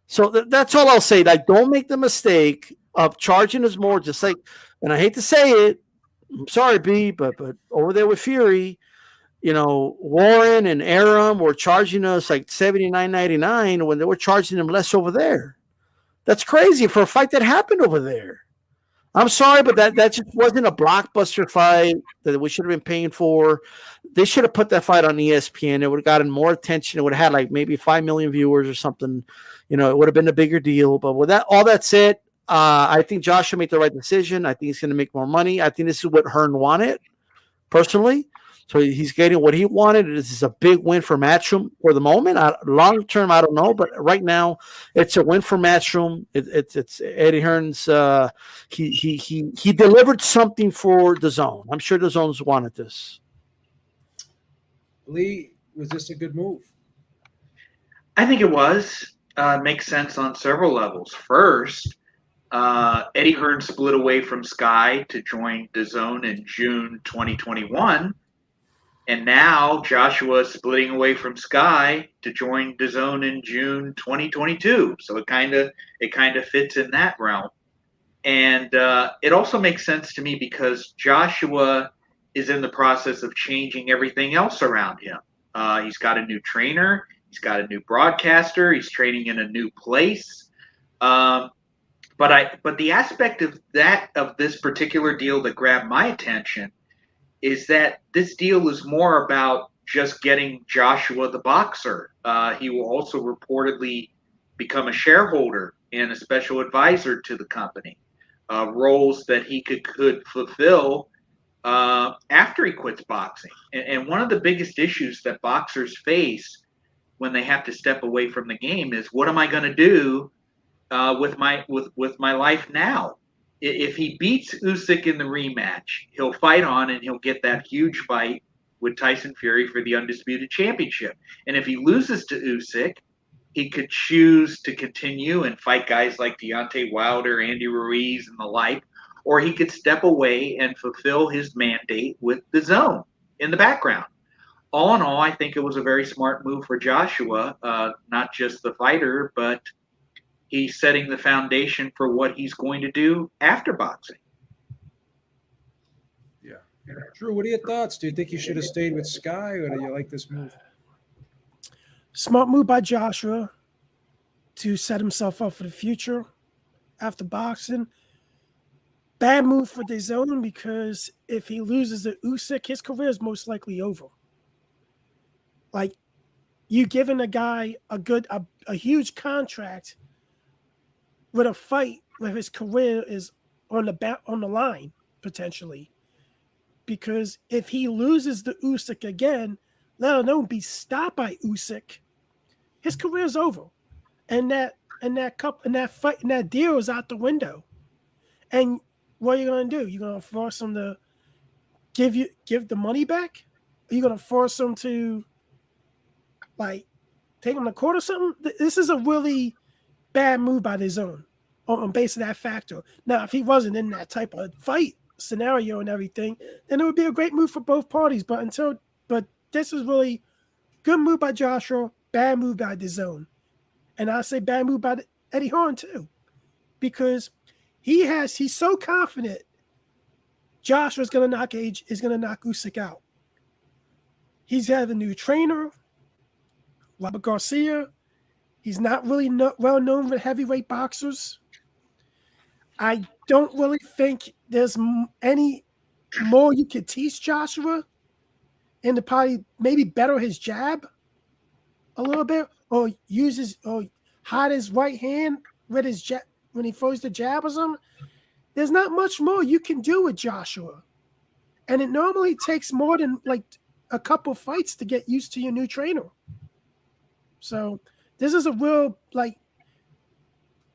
So that's all I'll say. Like, don't make the mistake of charging us more. Just like, and I hate to say it, I'm sorry, B, but over there with Fury, Warren and Aram were charging us like $79.99 when they were charging them less over there. That's crazy for a fight that happened over there. I'm sorry, but that just wasn't a blockbuster fight that we should have been paying for. They should have put that fight on ESPN. It would have gotten more attention. It would have had like maybe 5 million viewers or something. It would have been a bigger deal. But with that, all that said, I think Joshua made the right decision. I think he's going to make more money. I think this is what Hearn wanted, personally. So he's getting what he wanted. This is a big win for Matchroom for the moment. Long term, I don't know, but right now it's a win for Matchroom. It's Eddie Hearn's. He delivered something for the Zone. I'm sure the Zone's wanted this. Lee, was this a good move? I think it was. Makes sense on several levels. First, Eddie Hearn split away from Sky to join DAZN in June 2021. And now Joshua is splitting away from Sky to join DAZN in June 2022. So it kind of fits in that realm. And it also makes sense to me because Joshua is in the process of changing everything else around him. He's got a new trainer. He's got a new broadcaster. He's training in a new place. But the aspect of this particular deal that grabbed my attention is that this deal is more about just getting Joshua the boxer. He will also reportedly become a shareholder and a special advisor to the company, roles that he could fulfill after he quits boxing. And one of the biggest issues that boxers face when they have to step away from the game is, what am I going to do with my life now? If he beats Usyk in the rematch, he'll fight on and he'll get that huge fight with Tyson Fury for the undisputed championship. And if he loses to Usyk, he could choose to continue and fight guys like Deontay Wilder, Andy Ruiz, and the like, or he could step away and fulfill his mandate with the Zone in the background. All in all, I think it was a very smart move for Joshua, not just the fighter, but he's setting the foundation for what he's going to do after boxing. Yeah. Drew, what are your thoughts? Do you think he should have stayed with Sky, or do you like this move? Smart move by Joshua to set himself up for the future after boxing. Bad move for DAZN because if he loses to Usyk, his career is most likely over. Like, you giving a guy a huge contract with a fight where his career is on the line, potentially, because if he loses the Usyk again, let alone be stopped by Usyk, his career's over, and that fight and that deal is out the window. And what are you gonna do? You're gonna force him to give the money back? Are you gonna force him to like take him to court or something? This is a really bad move by DAZN on base of that factor. Now, if he wasn't in that type of fight scenario and everything, then it would be a great move for both parties. But this is really good move by Joshua, bad move by DAZN. And I say bad move by Eddie Hearn too, because he's so confident Joshua's gonna knock Usyk out. He's had a new trainer, Robert Garcia. He's not really well known for heavyweight boxers. I don't really think there's any more you could teach Joshua, and to probably maybe better his jab a little bit, or hide his right hand with his jab when he throws the jab or something. There's not much more you can do with Joshua, and it normally takes more than like a couple fights to get used to your new trainer. So this is a real like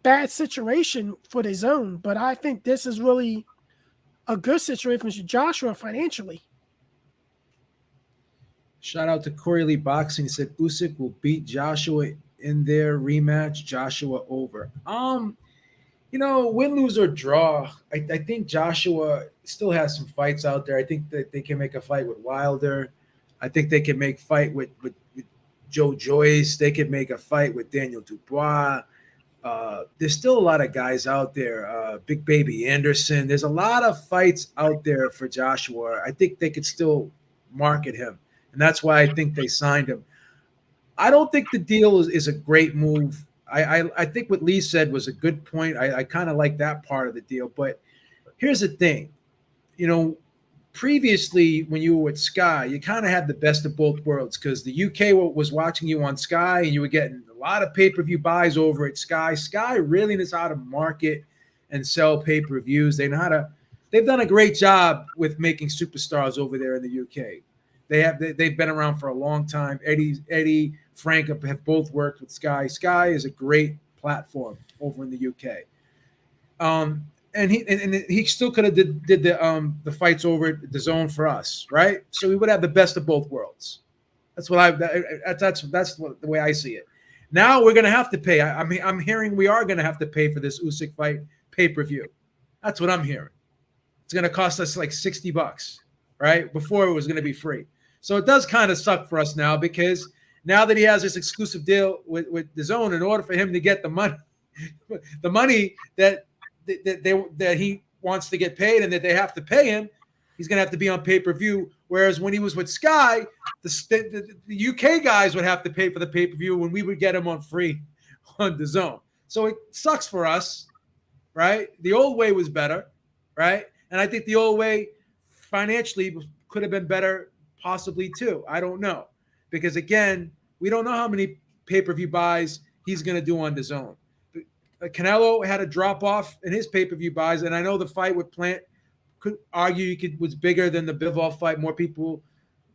bad situation for DAZN, but I think this is really a good situation for Joshua financially. Shout out to Corey Lee Boxing. He said Usyk will beat Joshua in their rematch. Joshua over. Win, lose, or draw. I think Joshua still has some fights out there. I think that they can make a fight with Wilder. I think they can make fight with Joe Joyce. They could make a fight with Daniel Dubois. There's still a lot of guys out there. Big Baby Anderson. There's a lot of fights out there for Joshua. I think they could still market him. And that's why I think they signed him. I don't think the deal is a great move. I think what Lee said was a good point. I kind of like that part of the deal. But here's the thing. Previously when you were with Sky, you kind of had the best of both worlds because the UK was watching you on Sky and you were getting a lot of pay-per-view buys over at Sky. Sky really knows how to market and sell pay-per-views. They've done a great job with making superstars over there in the UK. They've been around for a long time. Eddie, Frank have both worked with Sky. Sky is a great platform over in the UK. And he still could have did the fights over at DAZN for us, right? So we would have the best of both worlds. That's the way I see it. Now we're gonna have to pay. I'm hearing we are gonna have to pay for this Usyk fight pay-per-view. That's what I'm hearing. It's gonna cost us like $60, right? Before it was gonna be free. So it does kind of suck for us now because now that he has this exclusive deal with DAZN, in order for him to get the money that he wants to get paid and that they have to pay him, he's going to have to be on pay-per-view. Whereas when he was with Sky, the UK guys would have to pay for the pay-per-view when we would get him on free on DAZN. So it sucks for us, right? The old way was better, right? And I think the old way financially could have been better possibly too. I don't know. Because again, we don't know how many pay-per-view buys he's going to do on DAZN. Canelo had a drop off in his pay-per-view buys, and I know the fight with Plant could argue was bigger than the Bivol fight. More people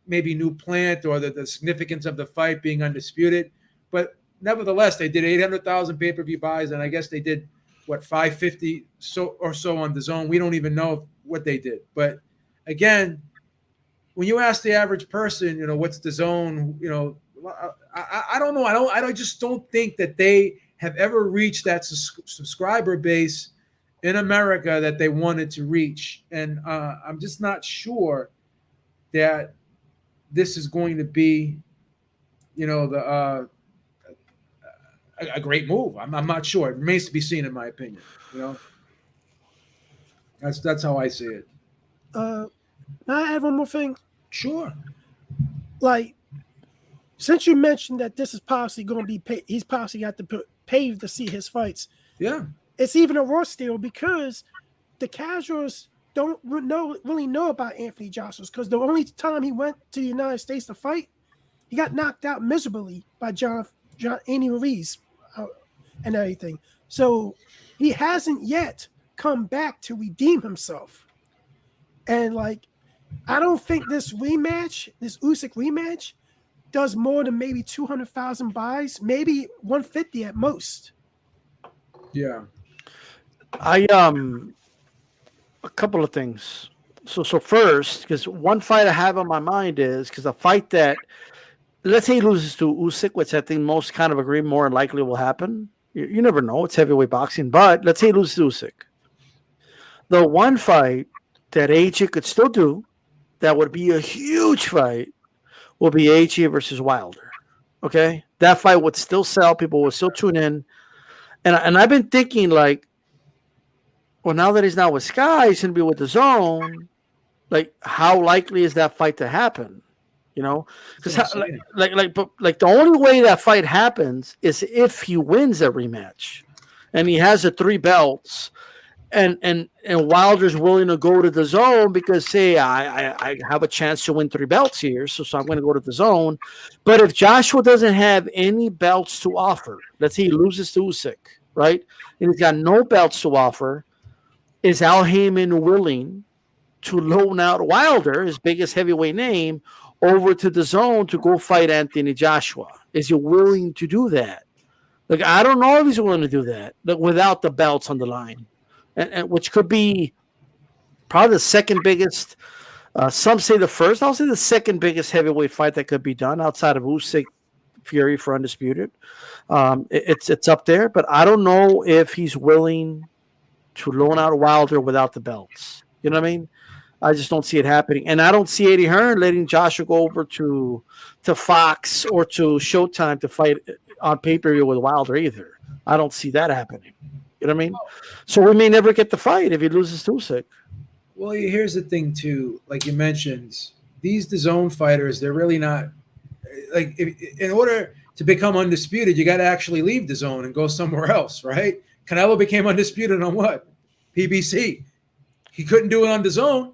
maybe knew Plant or the significance of the fight being undisputed, but nevertheless, they did 800,000 pay-per-view buys, and I guess they did 550 or so on DAZN. We don't even know what they did, but again, when you ask the average person, what's DAZN, I don't know. I just don't think that they have ever reached that subscriber base in America that they wanted to reach. And I'm just not sure that this is going to be, a great move. I'm not sure. It remains to be seen, in my opinion. That's how I see it. Can I add one more thing? Sure. Like, since you mentioned that this is possibly going to be paid, he's possibly got to pay to see his fights. Yeah. It's even a worse deal because the casuals don't really know about Anthony Joshua because the only time he went to the United States to fight, he got knocked out miserably by Andy Ruiz and everything. So he hasn't yet come back to redeem himself. And like, I don't think this rematch, this Usyk rematch, does more than maybe 200,000 buys, maybe 150 at most. Yeah. A couple of things. So first, because one fight I have on my mind is because a fight that, let's say he loses to Usyk, which I think most kind of agree more likely will happen. You never know. It's heavyweight boxing. But let's say he loses to Usyk. The one fight that AJ could still do that would be a huge fight will be AJ versus Wilder. Okay? That fight would still sell. People would still tune in. And I've been thinking, like, well, now that he's not with Sky, he's going to be with DAZN. Like, how likely is that fight to happen? You know, because but the only way that fight happens is if he wins a rematch, and he has the 3 belts, and Wilder's willing to go to DAZN because, say, I have a chance to win 3 belts here, so I'm going to go to DAZN. But if Joshua doesn't have any belts to offer, let's say he loses to Usyk, right, and he's got no belts to offer, is Al Heyman willing to loan out Wilder, his biggest heavyweight name, over to DAZN to go fight Anthony Joshua? Is he willing to do that? Like, I don't know if he's willing to do that, but without the belts on the line, and which could be probably the second biggest. Some say the first. I'll say the second biggest heavyweight fight that could be done outside of Usyk Fury for undisputed. It's up there, but I don't know if he's willing to loan out Wilder without the belts. You know what I mean? I just don't see it happening. And I don't see Eddie Hearn letting Joshua go over to Fox or to Showtime to fight on pay-per-view with Wilder either. I don't see that happening. You know what I mean? So we may never get the fight if he loses to Usyk. Well, here's the thing, too. Like you mentioned, these DAZN fighters, they're really not – like, in order to become undisputed, you got to actually leave DAZN and go somewhere else, right? Canelo became undisputed on what? PBC. He couldn't do it on DAZN.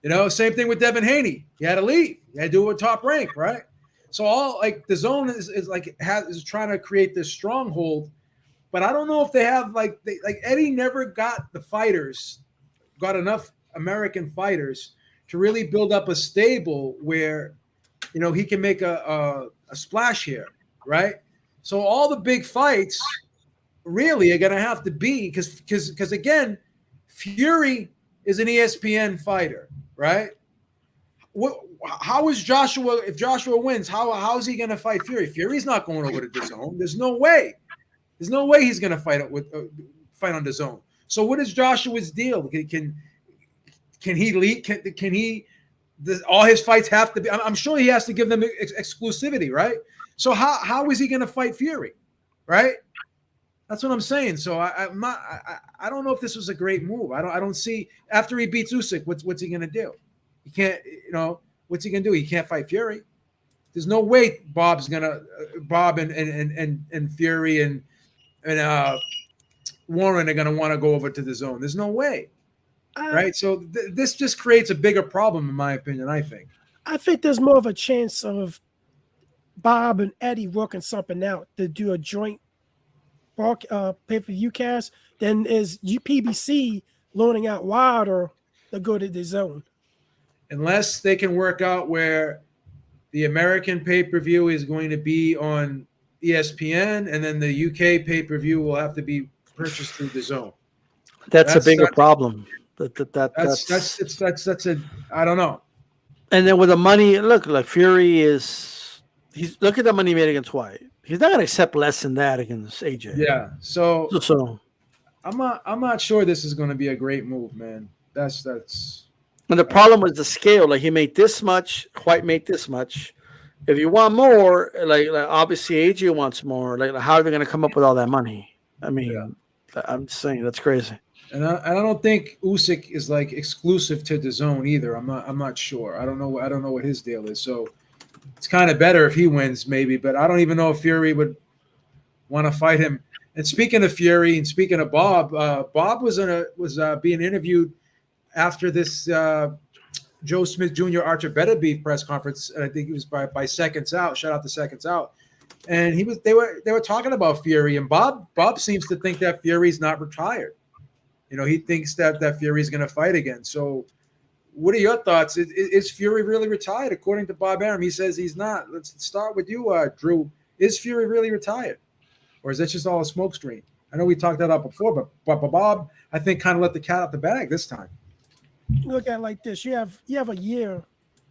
You know, same thing with Devin Haney. He had to leave. He had to do it with Top Rank, right? So all like DAZN is trying to create this stronghold, but I don't know if they have like Eddie never got enough American fighters to really build up a stable where, you know, he can make a splash here, right? So all the big fights really are going to have to be because again, Fury is an ESPN fighter, right? How is Joshua? If Joshua wins, how is he going to fight Fury? Fury's not going over to DAZN. There's no way. There's no way he's going to fight on DAZN. So what is Joshua's deal? Can he lead? Can he? All his fights have to be. I'm sure he has to give them exclusivity, right? So how is he going to fight Fury, right? That's what I'm saying. So I don't know if this was a great move. I don't see after he beats Usyk, what's he gonna do? He can't. You know, what's he gonna do? He can't fight Fury. There's no way Bob and Fury and Warren are gonna want to go over to DAZN. There's no way, right? So this just creates a bigger problem, in my opinion. I think there's more of a chance of Bob and Eddie working something out to do a joint pay-per-view cast than is PBC loaning out Wilder to go to DAZN. Unless they can work out where the American pay-per-view is going to be on ESPN and then the UK pay-per-view will have to be purchased through DAZN. That's a bigger problem. That's I don't know. And then with the money, look, like Fury look at the money he made against Whyte. He's not going to accept less than that against AJ. Yeah. So I'm not sure this is going to be a great move, man. That's. And the problem was the scale. Like he made this much, Whyte made this much. If you want more, like obviously AJ wants more. Like how are they going to come up with all that money? I mean, I'm just saying that's crazy. And I don't think Usyk is like exclusive to DAZN either. I'm not sure. I don't know what his deal is. So. It's kind of better if he wins, maybe, but I don't even know if Fury would want to fight him. And speaking of Fury and speaking of Bob, Bob was being interviewed after this Joe Smith Jr. Artur Beterbiev press conference, and I think it was by Seconds Out. Shout out to Seconds Out. And they were talking about Fury, and Bob seems to think that Fury's not retired. You know, he thinks that Fury's going to fight again. So What are your thoughts? Is Fury really retired? According to Bob Arum, he says he's not. Let's start with you, Drew. Is Fury really retired? Or is that just all a smokescreen? I know we talked that up before, but Bob, I think, kind of let the cat out the bag this time. Look at it like this. You have a year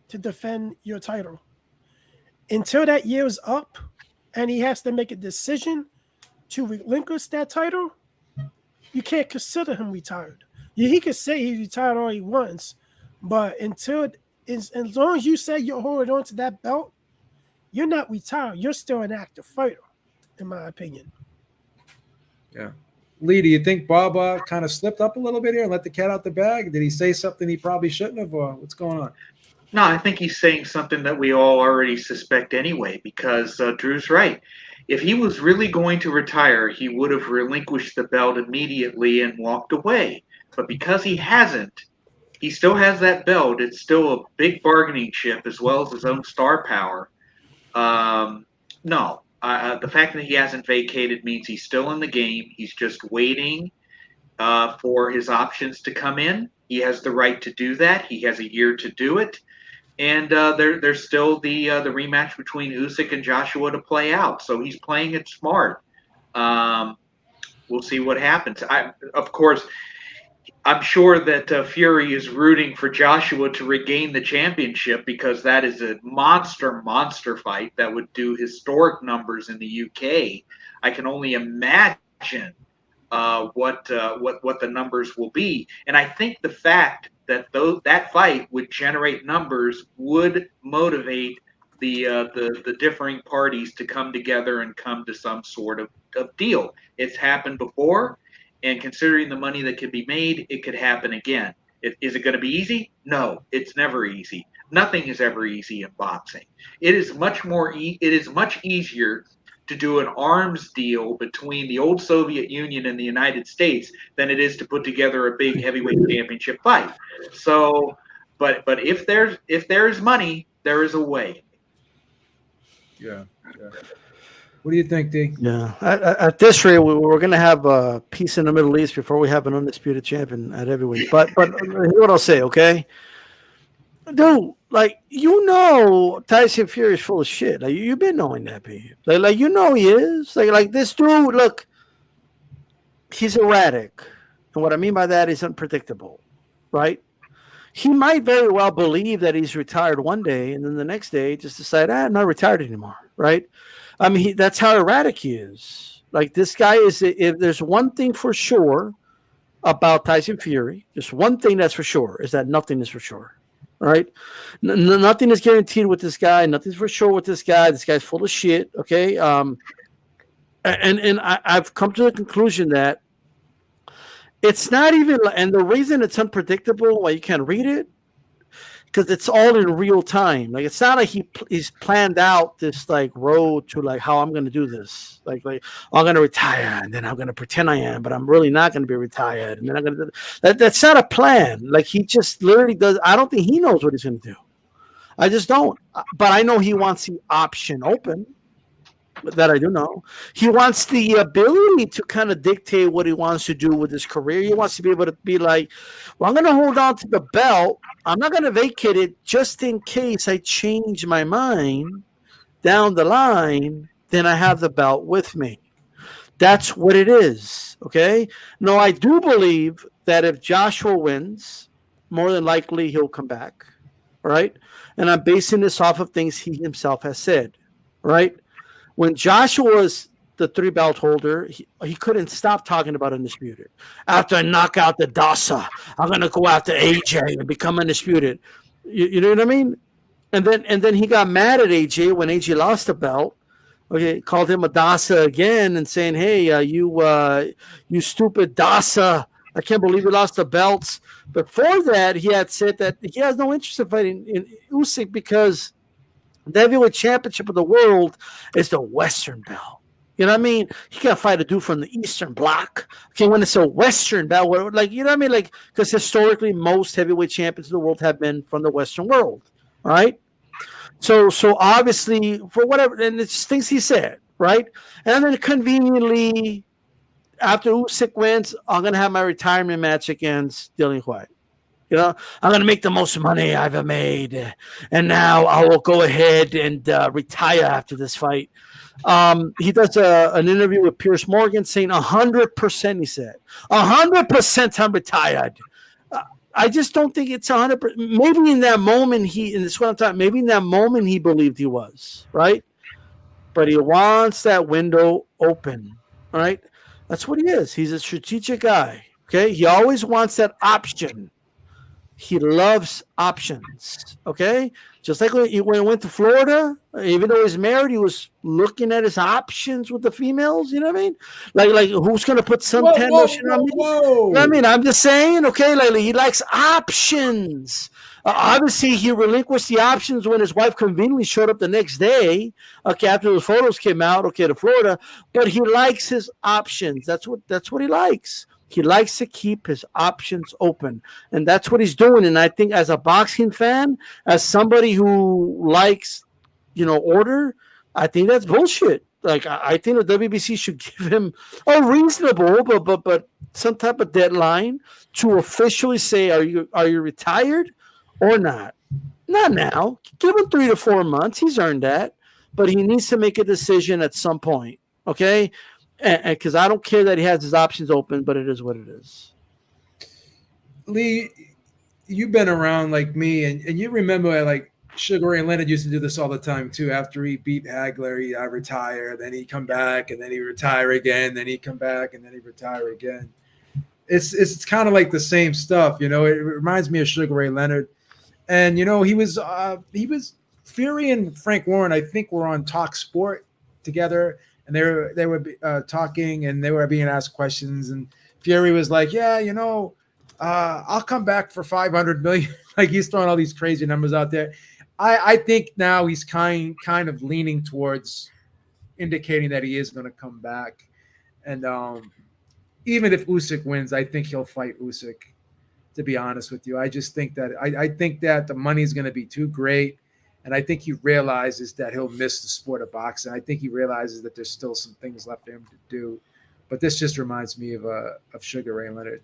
to defend your title. Until that year is up and he has to make a decision to relinquish that title, you can't consider him retired. He could say he's retired all he wants, but as long as you say you're holding on to that belt, you're not retired. You're still an active fighter, in my opinion. Yeah. Lee, do you think Bob kind of slipped up a little bit here and let the cat out the bag? Did he say something he probably shouldn't have? Or what's going on? No, I think he's saying something that we all already suspect anyway, because Drew's right. If he was really going to retire, he would have relinquished the belt immediately and walked away. But because he hasn't, he still has that belt. It's still a big bargaining chip as well as his own star power. No, the fact that he hasn't vacated means he's still in the game. He's just waiting for his options to come in. He has the right to do that. He has a year to do it. And there's still the rematch between Usyk and Joshua to play out. So he's playing it smart. We'll see what happens. Of course, I'm sure that Fury is rooting for Joshua to regain the championship because that is a monster fight that would do historic numbers in the UK. I can only imagine what the numbers will be. And I think the fact that that fight would generate numbers would motivate the differing parties to come together and come to some sort of deal. It's happened before, and considering the money that could be made, it could happen again. Is it going to be easy? No, it's never easy. Nothing is ever easy in boxing. It is much easier to do an arms deal between the old Soviet Union and the United States than it is to put together a big heavyweight championship fight. So, but if there's money, there is a way. Yeah. What do you think, D? Yeah, at this rate, we're going to have a peace in the Middle East before we have an undisputed champion at heavyweight. But here's what I'll say, okay? Dude, like, Tyson Fury is full of shit. Like, you've been knowing that, babe. Like he is. Like this dude, look, he's erratic. And what I mean by that is unpredictable, right? He might very well believe that he's retired one day and then the next day just decide, I'm not retired anymore, right? I mean, that's how erratic he is. Like, this guy is, if there's one thing for sure about Tyson Fury, just one thing that's for sure, is that nothing is for sure, right? Nothing is guaranteed with this guy. Nothing's for sure with this guy. This guy's full of shit, okay? And I've come to the conclusion that it's not even, and the reason it's unpredictable, why you can't read it, because it's all in real time. Like, it's not like he's planned out this like road to like how I'm going to do this. Like I'm going to retire and then I'm going to pretend I am, but I'm really not going to be retired. And then I'm going to do that. That's not a plan. Like, he just literally does. I don't think he knows what he's going to do. I just don't. But I know he wants the option open. That I do know. He wants the ability to kind of dictate what he wants to do with his career. He wants to be able to be like, well, I'm going to hold on to the belt. I'm not going to vacate it just in case I change my mind down the line. Then I have the belt with me. That's what it is. Okay. No, I do believe that if Joshua wins, more than likely he'll come back. Right. And I'm basing this off of things he himself has said. Right. When Joshua was the 3-belt holder, he couldn't stop talking about undisputed. After I knock out the DAZN, I'm going to go after AJ and become undisputed. You know what I mean? And then he got mad at AJ when AJ lost the belt. Okay, called him a DAZN again and saying, hey, you stupid DAZN. I can't believe you lost the belts. Before that, he had said that he has no interest in fighting in Usyk because the heavyweight championship of the world is the Western belt. You know what I mean? He can't fight a dude from the Eastern Bloc. Okay, when it's a Western belt, like, you know what I mean? Like, because historically, most heavyweight champions of the world have been from the Western world, right? So obviously, for whatever, and it's things he said, right? And then after Usyk wins, I'm gonna have my retirement match against Dillian Whyte. You know, I'm going to make the most money I've ever made, and now I will go ahead and retire after this fight. He does an interview with Piers Morgan saying 100%. He said 100% I'm retired. I just don't think it's 100%. Maybe in that moment and this is what I'm talking. Maybe in that moment he believed he was right, but he wants that window open. Right, that's what he is. He's a strategic guy. Okay, he always wants that option. He loves options. Okay, just like when he went to Florida, even though he's married, he was looking at his options with the females. You know what I mean? Like who's gonna put suntan lotion on me? You know what I mean? I'm just saying. Okay, like he likes options. Obviously, he relinquished the options when his wife conveniently showed up the next day. Okay, after the photos came out. Okay, to Florida, but he likes his options. That's what he likes. He likes to keep his options open, and that's what he's doing. And I think, as a boxing fan, as somebody who likes, order, I think that's bullshit. Like, I think the WBC should give him a reasonable, but some type of deadline to officially say, are you retired or not? Not now. Give him 3 to 4 months. He's earned that, but he needs to make a decision at some point. Okay. Because I don't care that he has his options open, but it is what it is. Lee, you've been around like me, and you remember like Sugar Ray Leonard used to do this all the time too. After he beat Hagler, he'd retire, then he'd come back, and then he'd retire again, then he'd come back, and then he'd retire again. It's kind of like the same stuff, It reminds me of Sugar Ray Leonard, and he was Fury and Frank Warren, I think, were on Talk Sport together. And they were talking, and they were being asked questions, and Fury was like, "Yeah, I'll come back for $500 million." Like, he's throwing all these crazy numbers out there. I think now he's kind of leaning towards indicating that he is going to come back, and even if Usyk wins, I think he'll fight Usyk. To be honest with you, I just think that I think that the money is going to be too great. And I think he realizes that he'll miss the sport of boxing. I think he realizes that there's still some things left for him to do. But this just reminds me of Sugar Ray Leonard.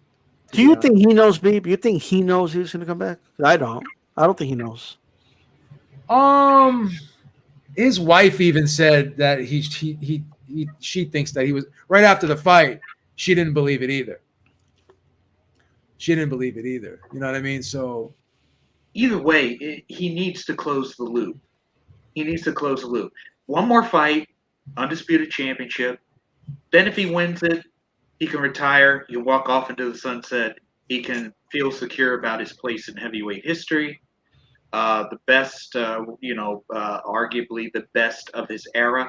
Do you think he knows, Beeb? You think he knows he's going to come back? I don't. I don't think he knows. His wife even said that she thinks that he was right after the fight. She didn't believe it either. You know what I mean? So. Either way, he needs to close the loop. One more fight, undisputed championship. Then if he wins it, he can retire. He can walk off into the sunset. He can feel secure about his place in heavyweight history. The best, arguably the best of his era.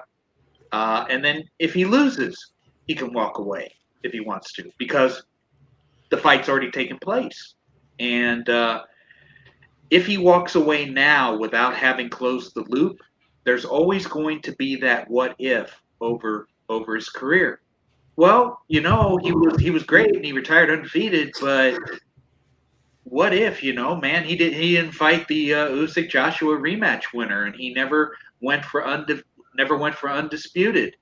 And then if he loses, he can walk away if he wants to, because the fight's already taken place. And if he walks away now without having closed the loop, there's always going to be that what if over his career. Well, he was great and he retired undefeated, but what if, man, he didn't fight the Usyk Joshua rematch winner, and he never went for undisputed.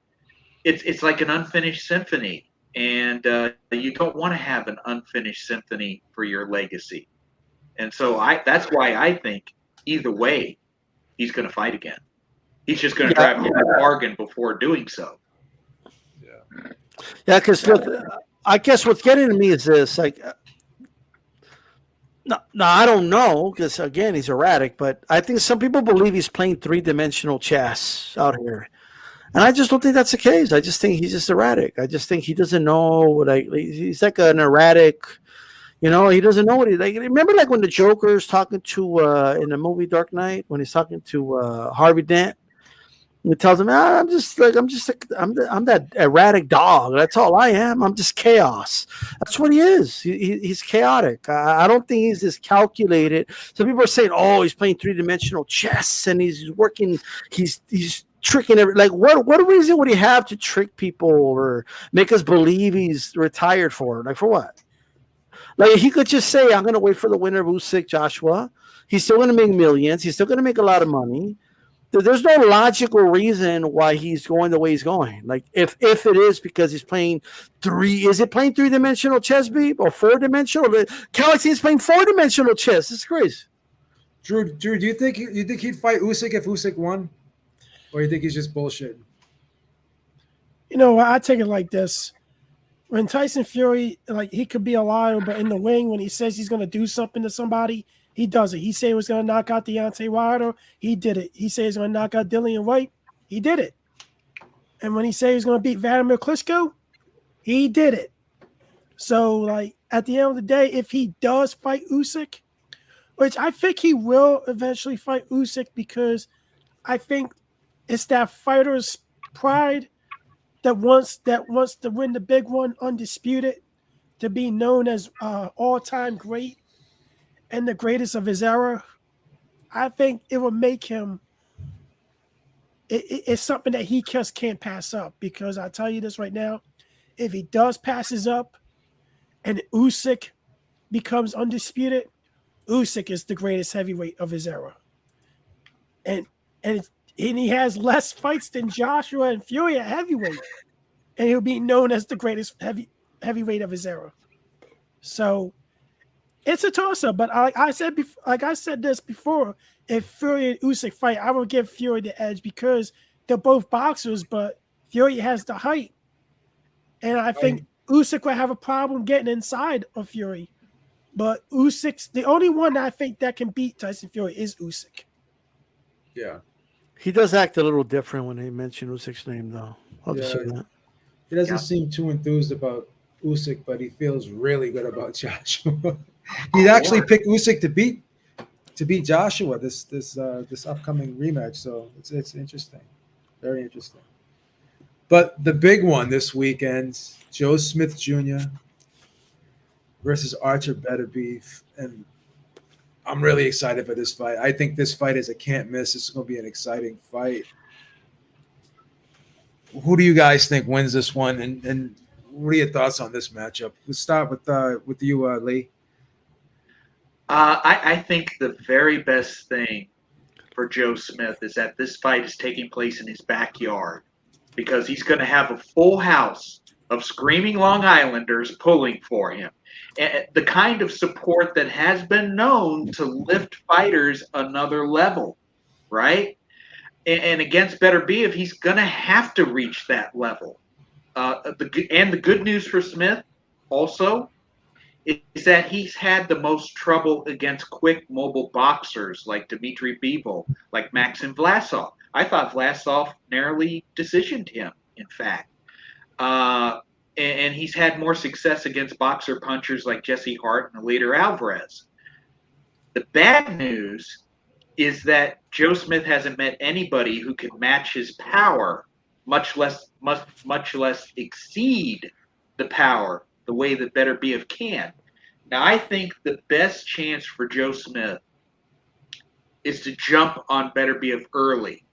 It's like an unfinished symphony, and you don't want to have an unfinished symphony for your legacy. And so that's why I think either way, he's going to fight again. He's just going to grab a bargain before doing so. Yeah, because look, I guess what's getting to me is this: like, no, I don't know, because again, he's erratic. But I think some people believe he's playing 3-dimensional chess out here, and I just don't think that's the case. I just think he's just erratic. I just think he doesn't know. He's like an erratic. He doesn't know what he like. Remember, like when the Joker's talking to in the movie Dark Knight, when he's talking to Harvey Dent, he tells him, I'm that erratic dog. That's all I am. I'm just chaos. That's what he is. He's chaotic. I don't think he's as calculated. Some people are saying, oh, he's playing 3-dimensional chess and he's working. He's tricking every. Like, what reason would he have to trick people or make us believe he's retired for? Like, for what? Like, he could just say, I'm going to wait for the winner of Usyk Joshua. He's still going to make millions. He's still going to make a lot of money. there's no logical reason why he's going the way he's going. Like if it is because he's playing playing 3-dimensional chess, Beep, or 4-dimensional? Galaxy's playing 4-dimensional chess. It's crazy. Drew, do you think he'd fight Usyk if Usyk won, or you think he's just bullshitting? You know, I take it like this. When Tyson Fury, like, he could be a liar, but in the ring, when he says he's going to do something to somebody, he does it. He said he was going to knock out Deontay Wilder, he did it. He said he's going to knock out Dillian Whyte, he did it. And when he said he was going to beat Vladimir Klitschko, he did it. So, like, at the end of the day, if he does fight Usyk, which I think he will eventually fight Usyk, because I think it's that fighter's pride that wants to win the big one undisputed, to be known as all-time great and the greatest of his era. I think it will make him it's something that he just can't pass up, because I'll tell you this right now, if he does passes up and Usyk becomes undisputed, Usyk is the greatest heavyweight of his era. And he has less fights than Joshua and Fury at heavyweight, and he'll be known as the greatest heavyweight of his era. So it's a toss-up. But like I said this before, if Fury and Usyk fight, I will give Fury the edge, because they're both boxers, but Fury has the height, and I think Usyk will have a problem getting inside of Fury. But Usyk's the only one that I think that can beat Tyson Fury is Usyk. Yeah. He does act a little different when they mention Usyk's name, though. I'll just say that. He doesn't seem too enthused about Usyk, but he feels really good about Joshua. He'd actually pick Usyk to beat Joshua this upcoming rematch. So it's interesting, very interesting. But the big one this weekend, Joe Smith Jr. versus Artur Beterbiev, and I'm really excited for this fight. I think this fight is a can't miss. It's going to be an exciting fight. Who do you guys think wins this one? And what are your thoughts on this matchup? Let's start with you, Lee. I think the very best thing for Joe Smith is that this fight is taking place in his backyard, because he's going to have a full house of screaming Long Islanders pulling for him. And the kind of support that has been known to lift fighters another level, right? And against Beterbiev, he's going to have to reach that level. The good news for Smith also is that he's had the most trouble against quick, mobile boxers like Dmitry Bivol, like Maxim Vlasov. I thought Vlasov narrowly decisioned him, in fact. And he's had more success against boxer punchers like Jesse Hart and Eleider Alvarez. The bad news is that Joe Smith hasn't met anybody who can match his power, much less exceed the power the way that Beterbiev can. Now, I think the best chance for Joe Smith is to jump on Beterbiev early,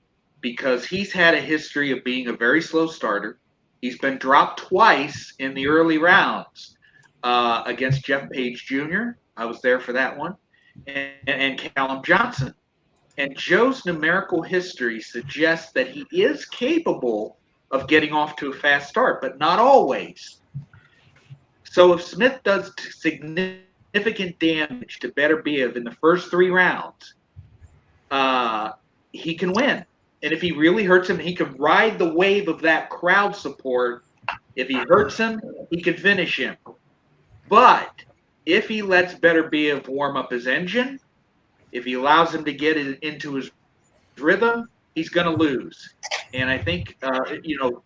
because he's had a history of being a very slow starter. He's been dropped twice in the early rounds against Jeff Page Jr. I was there for that one, and Callum Johnson. And Joe's numerical history suggests that he is capable of getting off to a fast start, but not always. So if Smith does significant damage to Beterbiev in the first 3 rounds, he can win. And if he really hurts him, he can ride the wave of that crowd support. If he hurts him, he can finish him. But if he lets Beterbiev warm up his engine, if he allows him to get it into his rhythm, he's going to lose. And I think,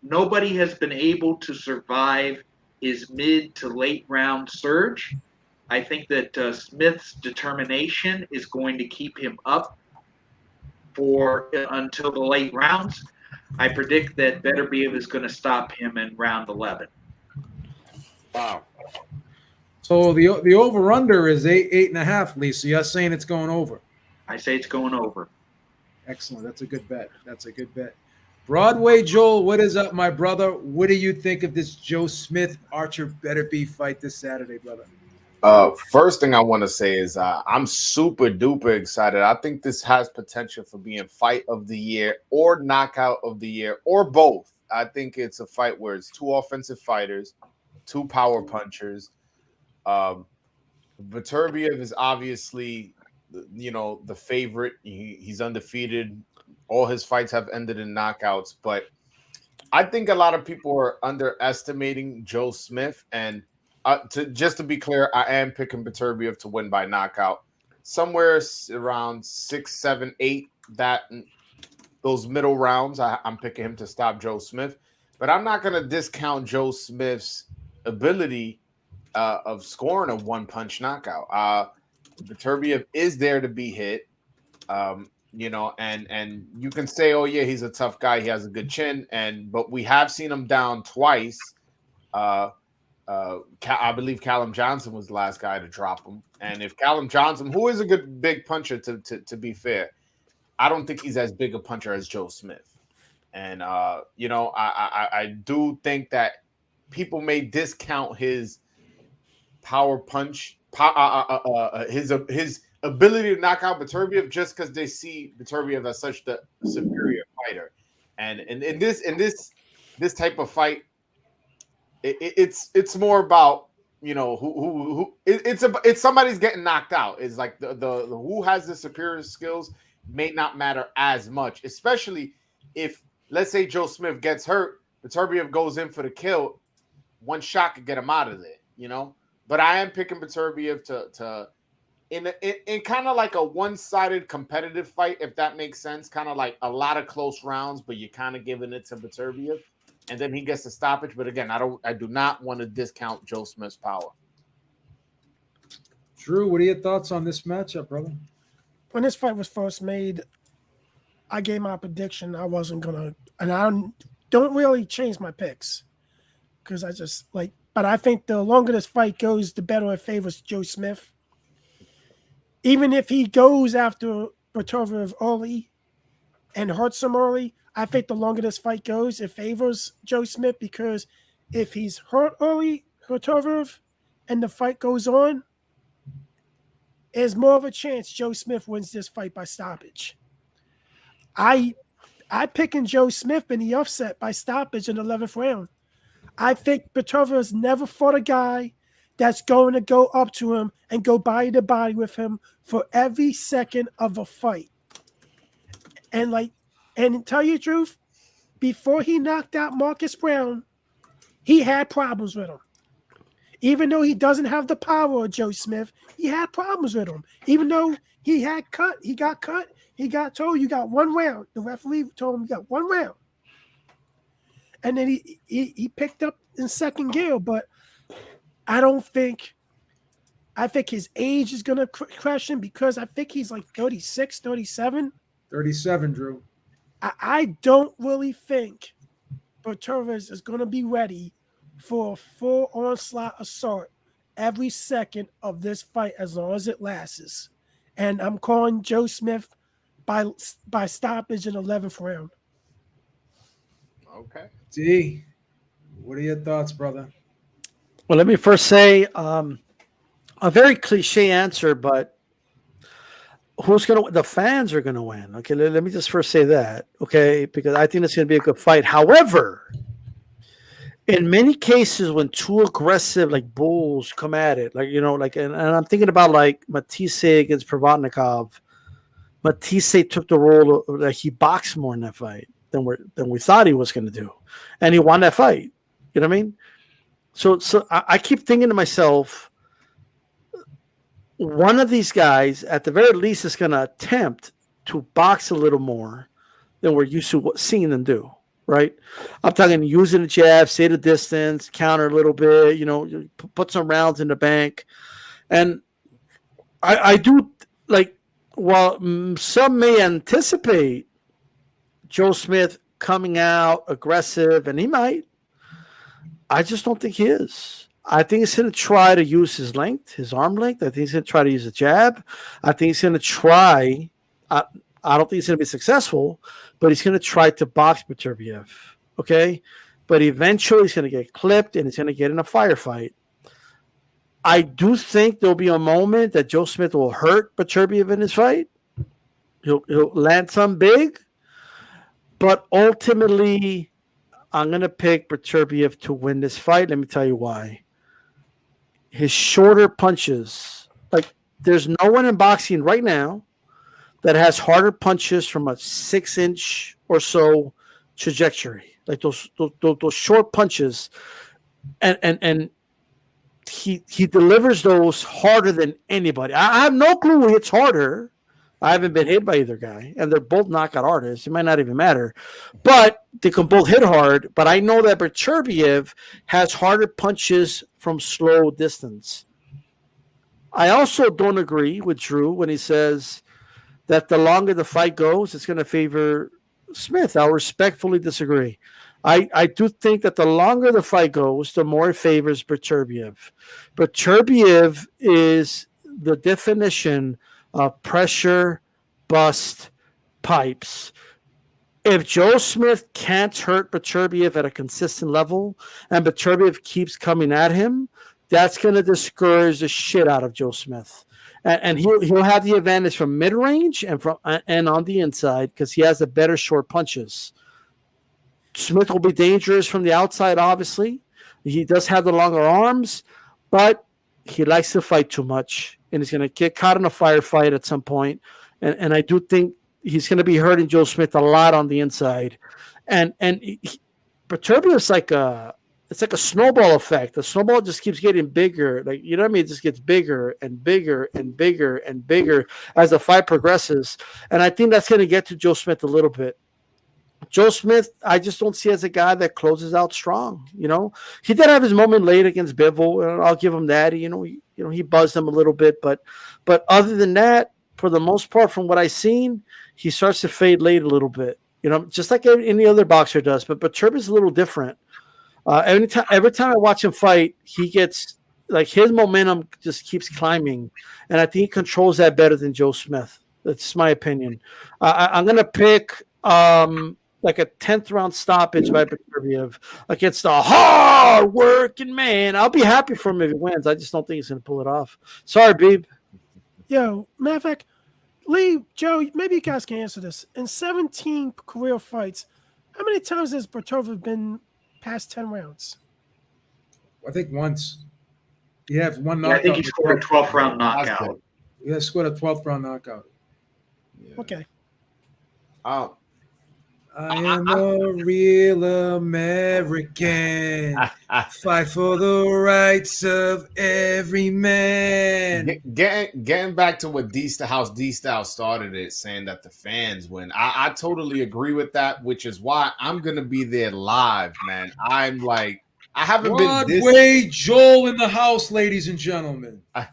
nobody has been able to survive his mid to late round surge. I think that Smith's determination is going to keep him up until the late rounds. I predict that Beterbiev is going to stop him in round 11. Wow. So the over-under is 8.5, Lee. So you're saying it's going over? I say it's going over. Excellent. That's a good bet. Broadway Joel, what is up, my brother? What do you think of this Joe Smith Artur Beterbiev fight this Saturday, brother? First thing I want to say is I'm super duper excited. I think this has potential for being fight of the year or knockout of the year or both. I think it's a fight where it's two offensive fighters, two power punchers. Beterbiev is obviously, the favorite. He's undefeated. All his fights have ended in knockouts, but I think a lot of people are underestimating Joe Smith. And just to be clear, I am picking Beterbiev to win by knockout, somewhere around 6, 7, 8. Those middle rounds, I'm picking him to stop Joe Smith. But I'm not going to discount Joe Smith's ability of scoring a one-punch knockout. Beterbiev is there to be hit, and you can say, oh yeah, he's a tough guy, he has a good chin, but we have seen him down twice. I believe Callum Johnson was the last guy to drop him, and if Callum Johnson, who is a good big puncher, to be fair, I don't think he's as big a puncher as Joe Smith, and I do think that people may discount his power punch, his ability to knock out Beterbiev just because they see Beterbiev as such the superior fighter, and in this type of fight, it's more about it's somebody's getting knocked out. It's like the who has the superior skills may not matter as much, especially if, let's say, Joe Smith gets hurt, Beterbiev goes in for the kill, one shot could get him out of there, But I am picking Beterbiev to in kind of like a one-sided competitive fight, if that makes sense, kind of like a lot of close rounds, but you're kind of giving it to Beterbiev, and then he gets the stoppage. But again, I do not want to discount Joe Smith's power. Drew, what are your thoughts on this matchup, brother? When this fight was first made, I gave my prediction. I wasn't gonna, and I don't really change my picks because I just like. But I think the longer this fight goes, the better it favors Joe Smith. Even if he goes after Beterbiev early and hurts him early, I think the longer this fight goes, it favors Joe Smith, because if he's hurt early, Beterbiev, and the fight goes on, there's more of a chance Joe Smith wins this fight by stoppage. I picking Joe Smith in the upset by stoppage in the 11th round. I think Beterbiev has never fought a guy that's going to go up to him and go body to body with him for every second of a fight. And to tell you the truth, before he knocked out Marcus Brown, he had problems with him. Even though he doesn't have the power of Joe Smith, he had problems with him. Even though he got cut, he got told, you got one round. The referee told him you got one round. And then he picked up in second gear, but I think his age is going to crush him, because I think he's like 36, 37. 37, Drew. I don't really think Beterbiev is going to be ready for a full onslaught assault every second of this fight as long as it lasts. And I'm calling Joe Smith by stoppage in the 11th round. Okay. D, what are your thoughts, brother? Well, let me first say a very cliche answer, but the fans are gonna win. Okay, let me just first say that, okay, because I think it's gonna be a good fight. However, in many cases, when two aggressive like bulls come at it, and I'm thinking about like Matisse against Provodnikov. Matisse took the role of like he boxed more in that fight than we thought he was going to do, and he won that fight. You know what I mean? So I keep thinking to myself, one of these guys, at the very least, is going to attempt to box a little more than we're used to seeing them do. Right? I'm talking using the jab, stay the distance, counter a little bit. Put some rounds in the bank, and I do like. While some may anticipate Joe Smith coming out aggressive, and he might, I just don't think he is. I think he's going to try to use his length, his arm length. I think he's going to try to use a jab. I think he's going to try. I don't think he's going to be successful, but he's going to try to box Beterbiev. Okay? But eventually he's going to get clipped, and he's going to get in a firefight. I do think there'll be a moment that Joe Smith will hurt Beterbiev in his fight. He'll land some big, but ultimately, I'm going to pick Beterbiev to win this fight. Let me tell you why. His shorter punches, like there's no one in boxing right now that has harder punches from a 6-inch or so trajectory, like those short punches, and he delivers those harder than anybody. I have no clue who hits harder. I haven't been hit by either guy, and they're both knockout artists. It might not even matter, but they can both hit hard. But I know that Beterbiev has harder punches from slow distance. I also don't agree with Drew when he says that the longer the fight goes, it's going to favor Smith. I'll respectfully disagree. I do think that the longer the fight goes, the more it favors Beterbiev. Beterbiev is the definition pressure bust pipes. If Joe Smith can't hurt Beterbiev at a consistent level and Beterbiev keeps coming at him, that's going to discourage the shit out of Joe Smith. And he'll have the advantage from mid-range and on the inside because he has the better short punches. Smith will be dangerous from the outside, obviously. He does have the longer arms, but he likes to fight too much. And he's going to get caught in a firefight at some point. And I do think he's going to be hurting Joe Smith a lot on the inside. And Beterbiev is like a snowball effect. The snowball just keeps getting bigger. Like, you know what I mean? It just gets bigger and bigger and bigger and bigger as the fight progresses. And I think that's going to get to Joe Smith a little bit. Joe Smith, I just don't see as a guy that closes out strong. You know, he did have his moment late against Bivol, and I'll give him that. He buzzed him a little bit, but other than that, for the most part, from what I've seen, he starts to fade late a little bit. You know, just like any other boxer does. But Beterbiev is a little different. Every time I watch him fight, he gets like his momentum just keeps climbing, and I think he controls that better than Joe Smith. That's my opinion. I'm gonna pick like a 10th round stoppage by Beterbiev against a hard working man. I'll be happy for him if he wins. I just don't think he's going to pull it off. Sorry, Beeb. Yo, matter of fact, Lee, Joe, maybe you guys can answer this. In 17 career fights, how many times has Beterbiev been past 10 rounds? I think once. He has one knockout. I think he scored a 12th round knockout. He scored a 12th round knockout. Yeah. Okay. I am a real American. Fight for the rights of every man. Getting back to what D-Style started it, saying that the fans win. I totally agree with that, which is why I'm going to be there live, man. I'm like, I haven't been this... Broadway Joel in the house, ladies and gentlemen. I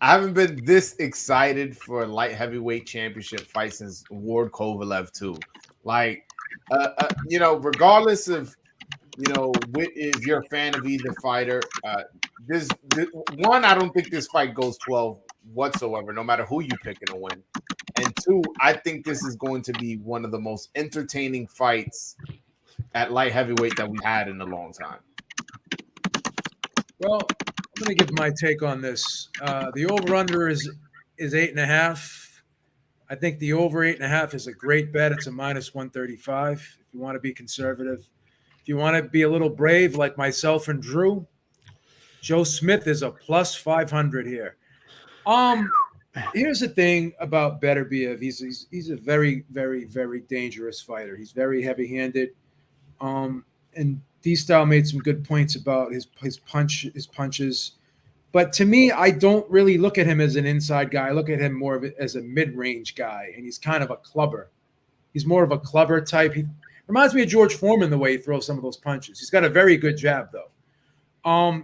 haven't been this excited for a light heavyweight championship fight since Ward Kovalev too. Like, regardless of, if you're a fan of either fighter, this one, I don't think this fight goes 12 whatsoever, no matter who you pick to win. And two, I think this is going to be one of the most entertaining fights at light heavyweight that we've had in a long time. Well, I'm going to give my take on this. The over-under is 8.5. I think the over 8.5 is a great bet. It's a minus 135 if you want to be conservative. If you want to be a little brave like myself and Drew, Joe Smith is a plus 500 here. Here's the thing about Beterbiev. He's a very, very, very dangerous fighter. He's very heavy-handed. And D-Style made some good points about his punches. But to me, I don't really look at him as an inside guy. I look at him more as a mid-range guy, and he's kind of a clubber. He's more of a clubber type. He reminds me of George Foreman the way he throws some of those punches. He's got a very good jab, though.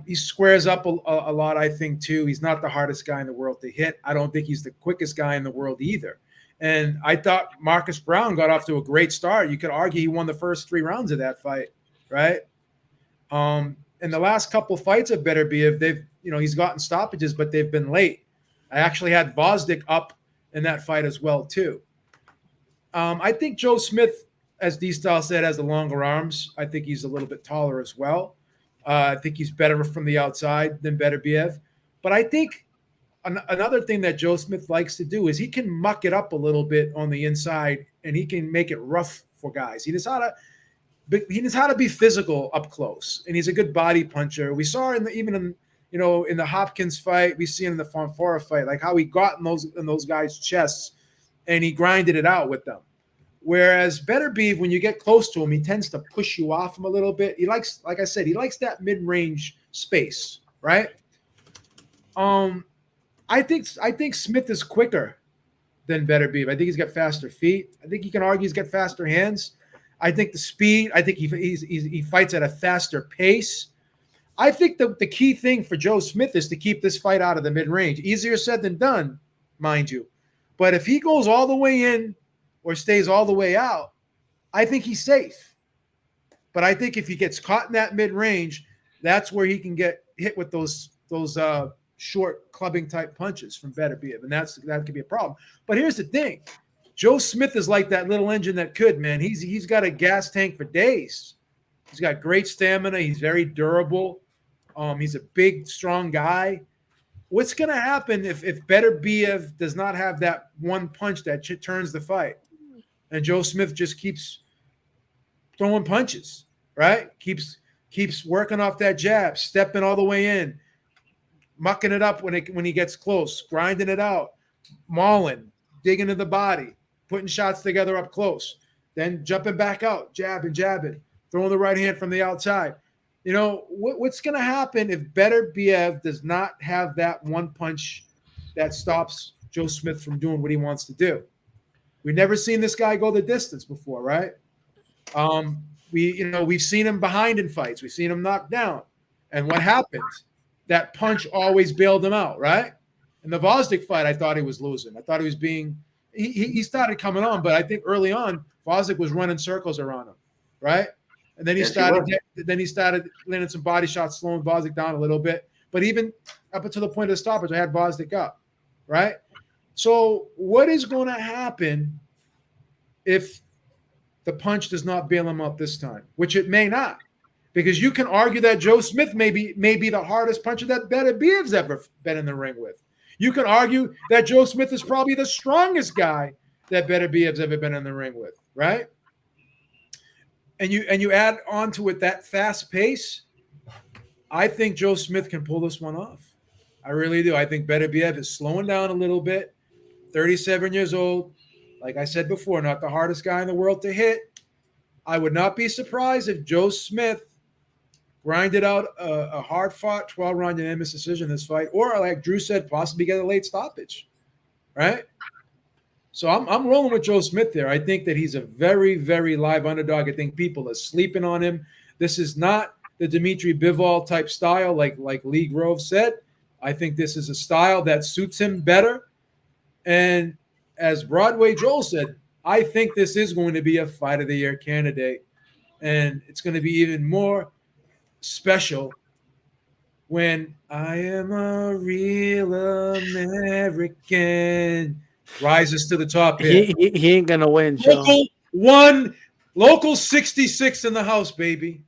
He squares up a lot, I think, too. He's not the hardest guy in the world to hit. I don't think he's the quickest guy in the world either. And I thought Marcus Brown got off to a great start. You could argue he won the first 3 rounds of that fight, right? In the last couple fights of Beterbiev, he's gotten stoppages, but they've been late. I actually had Vosdick up in that fight as well, too. I think Joe Smith, as D-Style said, has the longer arms. I think he's a little bit taller as well. I think he's better from the outside than Beterbiev. But I think another thing that Joe Smith likes to do is he can muck it up a little bit on the inside, and he can make it rough for guys. He knows how to be physical up close, and he's a good body puncher. We saw in the Hopkins fight, we see in the Fonfora fight, like how he got in those guys' chests and he grinded it out with them. Whereas Beterbiev, when you get close to him, he tends to push you off him a little bit. He likes, like I said, he likes that mid-range space, right? I think Smith is quicker than Beterbiev. I think he's got faster feet. I think you can argue he's got faster hands. I think the speed. I think he fights at a faster pace. I think the key thing for Joe Smith is to keep this fight out of the mid-range. Easier said than done, mind you. But if he goes all the way in or stays all the way out, I think he's safe. But I think if he gets caught in that mid-range, that's where he can get hit with those short clubbing type punches from Beterbiev, and that could be a problem. But here's the thing. Joe Smith is like that little engine that could, man. He's got a gas tank for days. He's got great stamina. He's very durable. He's a big, strong guy. What's going to happen if Beterbiev does not have that one punch that turns the fight, and Joe Smith just keeps throwing punches, right? Keeps working off that jab, stepping all the way in, mucking it up when he gets close, grinding it out, mauling, digging to the body, putting shots together up close, then jumping back out, jabbing, throwing the right hand from the outside. You know, what's going to happen if Beterbiev does not have that one punch that stops Joe Smith from doing what he wants to do? We've never seen this guy go the distance before, right? We've seen him behind in fights. We've seen him knocked down. And what happened? That punch always bailed him out, right? In the Vosdick fight, I thought he was losing. I thought he was he started coming on, but I think early on, Vosdick was running circles around him, right? And then he started landing some body shots, slowing Vosdick down a little bit. But even up until the point of the stoppage, I had Vosdick up, right? So what is going to happen if the punch does not bail him out this time, which it may not? Because you can argue that Joe Smith may be the hardest puncher that Beterbiev's ever been in the ring with. You can argue that Joe Smith is probably the strongest guy that Beterbiev's ever been in the ring with, right? And you add on to it that fast pace, I think Joe Smith can pull this one off. I really do. I think Beterbiev is slowing down a little bit. 37 years old. Like I said before, not the hardest guy in the world to hit. I would not be surprised if Joe Smith grinded out a hard-fought 12-round unanimous decision in this fight, or like Drew said, possibly get a late stoppage, right? So I'm rolling with Joe Smith there. I think that he's a very, very live underdog. I think people are sleeping on him. This is not the Dmitry Bivol type style, like Lee Grove said. I think this is a style that suits him better. And as Broadway Joel said, I think this is going to be a Fight of the Year candidate. And it's going to be even more special when I am a real American rises to the top here. He ain't gonna win, Joe. Local 66 in the house, baby.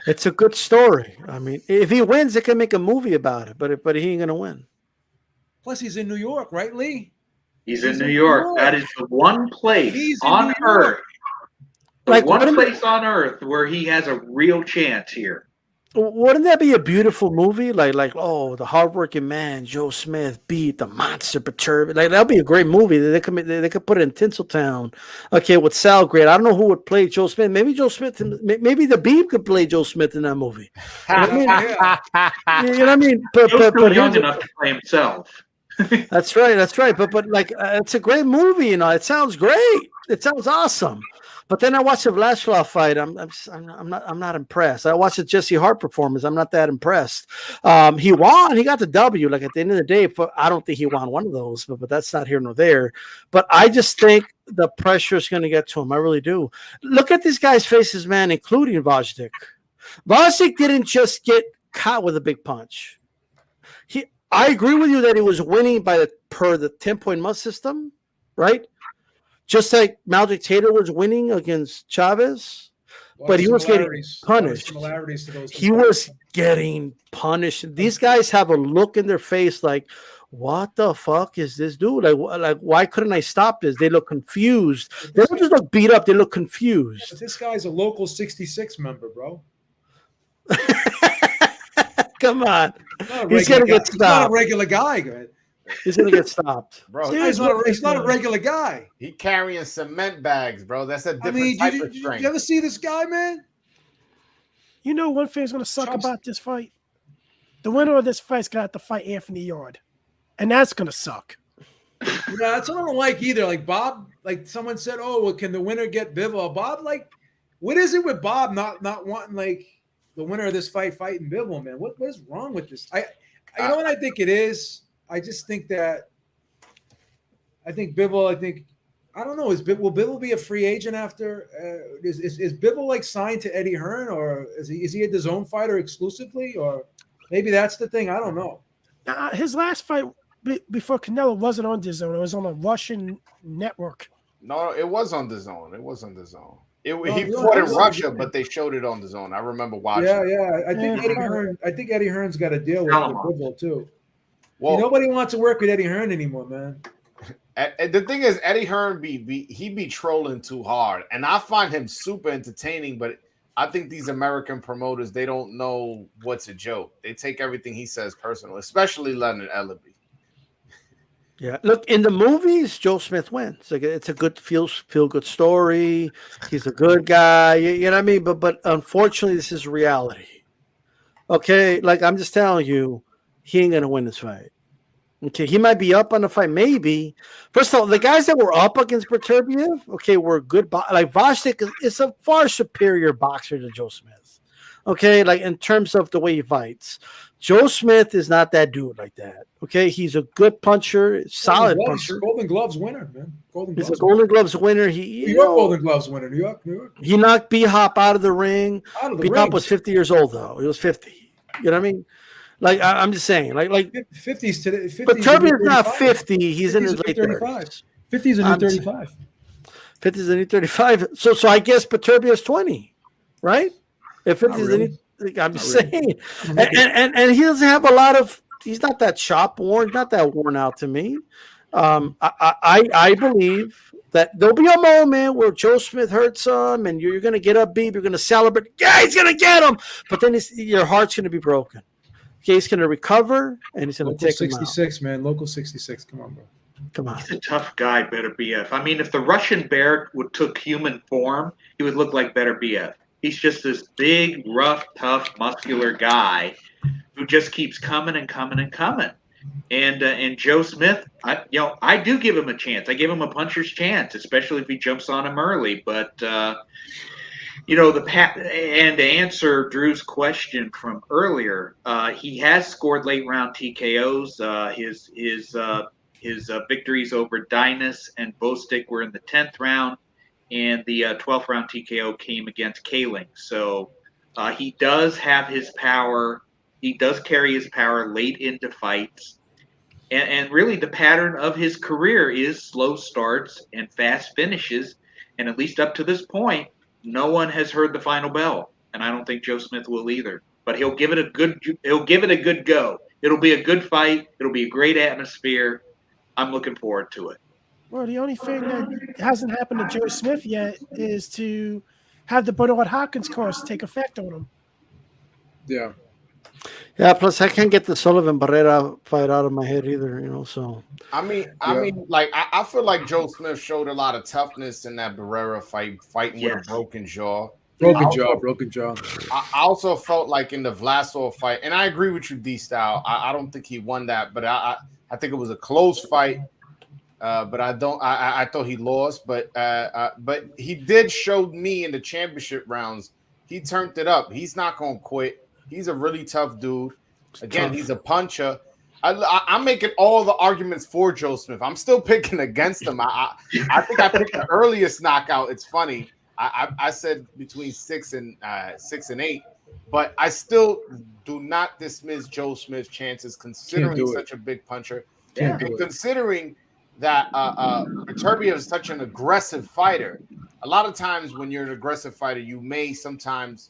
It's a good story. I mean, if he wins, they can make a movie about it. But he ain't gonna win. Plus, he's in New York, right, Lee? He's in New York. That is the one place on earth, place on earth where he has a real chance here. Wouldn't that be a beautiful movie? Like, oh, the hardworking man, Joe Smith, beat the monster Beterbiev. Like, that'd be a great movie. They could put it in Tinseltown. Okay, with Sal Grade. I don't know who would play Joe Smith. Maybe Joe Smith. Maybe the Beeb could play Joe Smith in that movie. You know what I mean? You know what I mean? But young enough to play himself. That's right. But like, it's a great movie. You know, it sounds great. It sounds awesome. But then I watched the Vlasov fight. I'm not impressed. I watched the Jesse Hart performance. I'm not that impressed. He won. He got the W. Like at the end of the day, I don't think he won one of those. But that's not here nor there. But I just think the pressure is going to get to him. I really do. Look at these guys' faces, man, including Vosdick. Vosdick didn't just get caught with a big punch. I agree with you that he was winning per the 10-point must system, right? Just like Maldrick Taylor was winning against Chavez. but he was getting punished. Similarities to those He was getting punished. These guys have a look in their face like, what the fuck is this dude? Like why couldn't I stop this? They look confused. They don't just look beat up. They look confused. But this guy's a local 66 member, bro. Come on. He's going to get stopped. He's not a regular guy, man. He's going to get stopped. Bro, he's not a regular guy. He carrying cement bags, bro. That's a different type of strength. You ever see this guy, man? You know one thing's going to suck about this fight? The winner of this fight's going to have to fight Anthony Yard. And that's going to suck. Yeah, that's what I don't like either. Like Bob, like someone said, oh, well, can the winner get Bivol? Bob, like, what is it with Bob not wanting, like, the winner of this fighting Bivol, man? What is wrong with this? You know what I think it is? I just think that I don't know. Will Bivol be a free agent after? Is Bivol like signed to Eddie Hearn, or is he a DAZN fighter exclusively, or maybe that's the thing? I don't know. His last fight before Canelo wasn't on DAZN. It was on a Russian network. No, it was on DAZN. He fought in Russia, but they showed it on DAZN. I remember watching. Yeah. I think Eddie Hearn's got a deal with Bivol too. Well, nobody wants to work with Eddie Hearn anymore, man. The thing is, Eddie Hearn be trolling too hard, and I find him super entertaining. But I think these American promoters, they don't know what's a joke. They take everything he says personal, especially Leonard Ellaby. Yeah, look, in the movies, Joe Smith wins. Like, it's a good feel good story. He's a good guy. You know what I mean? But unfortunately, this is reality. Okay, like I'm just telling you, he ain't gonna win this fight. Okay, he might be up on the fight, maybe. First of all, the guys that were up against Beterbiev, okay, were good. Like Voshnik is a far superior boxer to Joe Smith. Okay, like in terms of the way he fights, Joe Smith is not that dude like that. Okay, he's a good puncher, solid puncher. Golden Gloves winner, man. He's a Golden Gloves winner. New York Golden Gloves winner. New York. He knocked B-Hop out of the ring. B-Hop was 50 years old though. He was 50. You know what I mean? Like I'm just saying, like 50s today. But Turbian's not 50. He's in his late 30s. 50s and 35. 50s and 35. So I guess Beterbiev is 20, right? If 50s and I'm just saying, and he doesn't have a lot of. He's not that shop worn, not that worn out to me. I believe that there'll be a moment where Joe Smith hurts him, and you're going to get upbeat. You're going to celebrate. Yeah, he's going to get him. But then your heart's going to be broken. Okay, he's going to recover, and he's going to take 66, him out. Man. Local 66. Come on, bro. Come on. He's a tough guy, Beterbiev. I mean, if the Russian bear took human form, he would look like Beterbiev. He's just this big, rough, tough, muscular guy who just keeps coming and coming and coming. And Joe Smith, I do give him a chance. I give him a puncher's chance, especially if he jumps on him early. But and to answer Drew's question from earlier, he has scored late round TKOs. His victories over Dinas and Bostic were in the 10th round, and the 12th round TKO came against Kaling. So he does have his power. He does carry his power late into fights. And really the pattern of his career is slow starts and fast finishes. And at least up to this point, no one has heard the final bell. And I don't think Joe Smith will either. But he'll give it a good go. It'll be a good fight. It'll be a great atmosphere. I'm looking forward to it. Well, the only thing that hasn't happened to Joe Smith yet is to have the Bernard Hopkins curse take effect on him. Yeah. Yeah, plus I can't get the Sullivan Barrera fight out of my head either, so. I mean, I feel like Joe Smith showed a lot of toughness in that Barrera fighting with a broken jaw. Broken jaw. I also felt like in the Vlasov fight, and I agree with you, D-Style. I don't think he won that, but I think it was a close fight. But I thought he lost, but he did show me in the championship rounds. He turned it up. He's not gonna quit. He's a really tough dude. Again, he's a puncher. I'm making all the arguments for Joe Smith. I'm still picking against him. I think I picked the earliest knockout. It's funny. I said between 6 and 8, but I still do not dismiss Joe Smith's chances, considering he's such a big puncher, and considering that Beterbiev is such an aggressive fighter. a lot of times when you're an aggressive fighter, you may sometimes,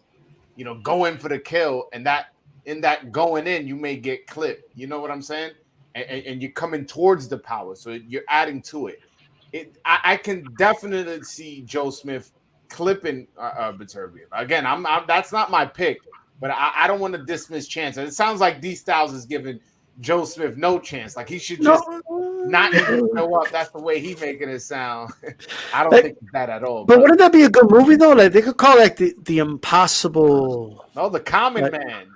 go in for the kill, and that in that going in, you may get clipped. You know what I'm saying? And you're coming towards the power, so you're adding to it. I can definitely see Joe Smith clipping Beterbiev. Again, I'm that's not my pick, but I don't want to dismiss chance. And it sounds like D Styles is giving Joe Smith no chance. Like he should just not even show up. That's the way he's making it sound. I don't think it's that at all. But wouldn't that be a good movie though? Like they could call it like the impossible. No, the common man.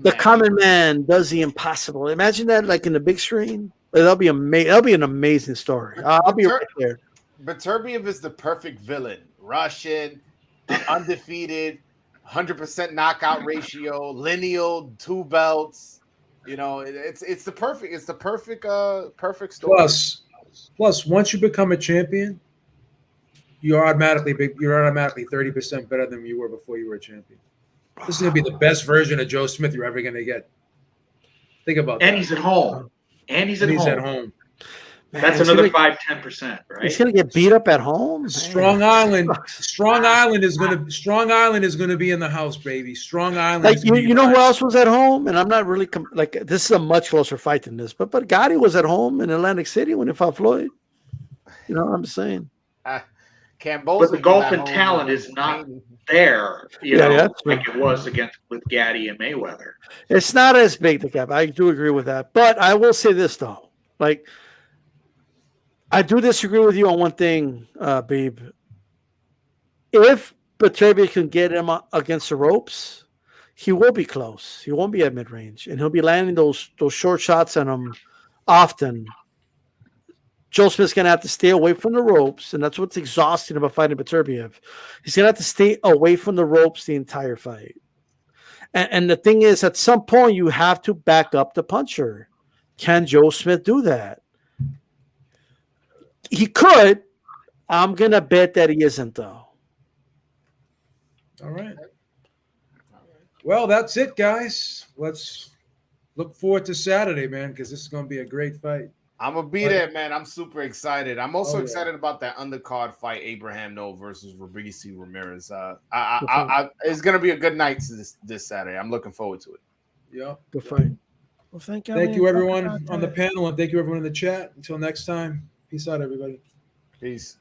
The common man does the impossible. Imagine that, like in the big screen. That'll be amazing. That'll be an amazing story. I'll be right there. Beterbiev is the perfect villain. Russian, undefeated, 100% knockout ratio, lineal, 2 belts. It's the perfect story. Plus, once you become a champion, you're automatically 30% better than you were before you were a champion. This is gonna be the best version of Joe Smith you're ever gonna get. Think about that. And he's at home. He's at home. Man, that's another 5-10%, right? He's gonna get beat up at home. Strong Island is gonna be in the house, baby. Strong Island. Like you know who else was at home? And I'm not really this is a much closer fight than this, but Gotti was at home in Atlantic City when he fought Floyd. You know what I'm saying? But the golf and talent is not there, like it was with Gatti and Mayweather. It's not as big, the gap. I do agree with that. But I will say this though, like I do disagree with you on one thing, Babe. If Beterbiev can get him against the ropes, he will be close. He won't be at mid-range, and he'll be landing those short shots on him often. Joe Smith's going to have to stay away from the ropes, and that's what's exhausting about fighting Beterbiev. He's going to have to stay away from the ropes the entire fight. And the thing is, at some point, you have to back up the puncher. Can Joe Smith do that? He could. I'm going to bet that he isn't, though. All right. Well, that's it, guys. Let's look forward to Saturday, man, because this is going to be a great fight. I'm going to be there, man. I'm super excited. I'm also excited about that undercard fight, Abraham No versus Fabricio Ramirez. It's going to be a good night this Saturday. I'm looking forward to it. Yeah. Good fight. Well, thank you, everyone on the panel, and thank you, everyone in the chat. Until next time. Peace out, everybody. Peace.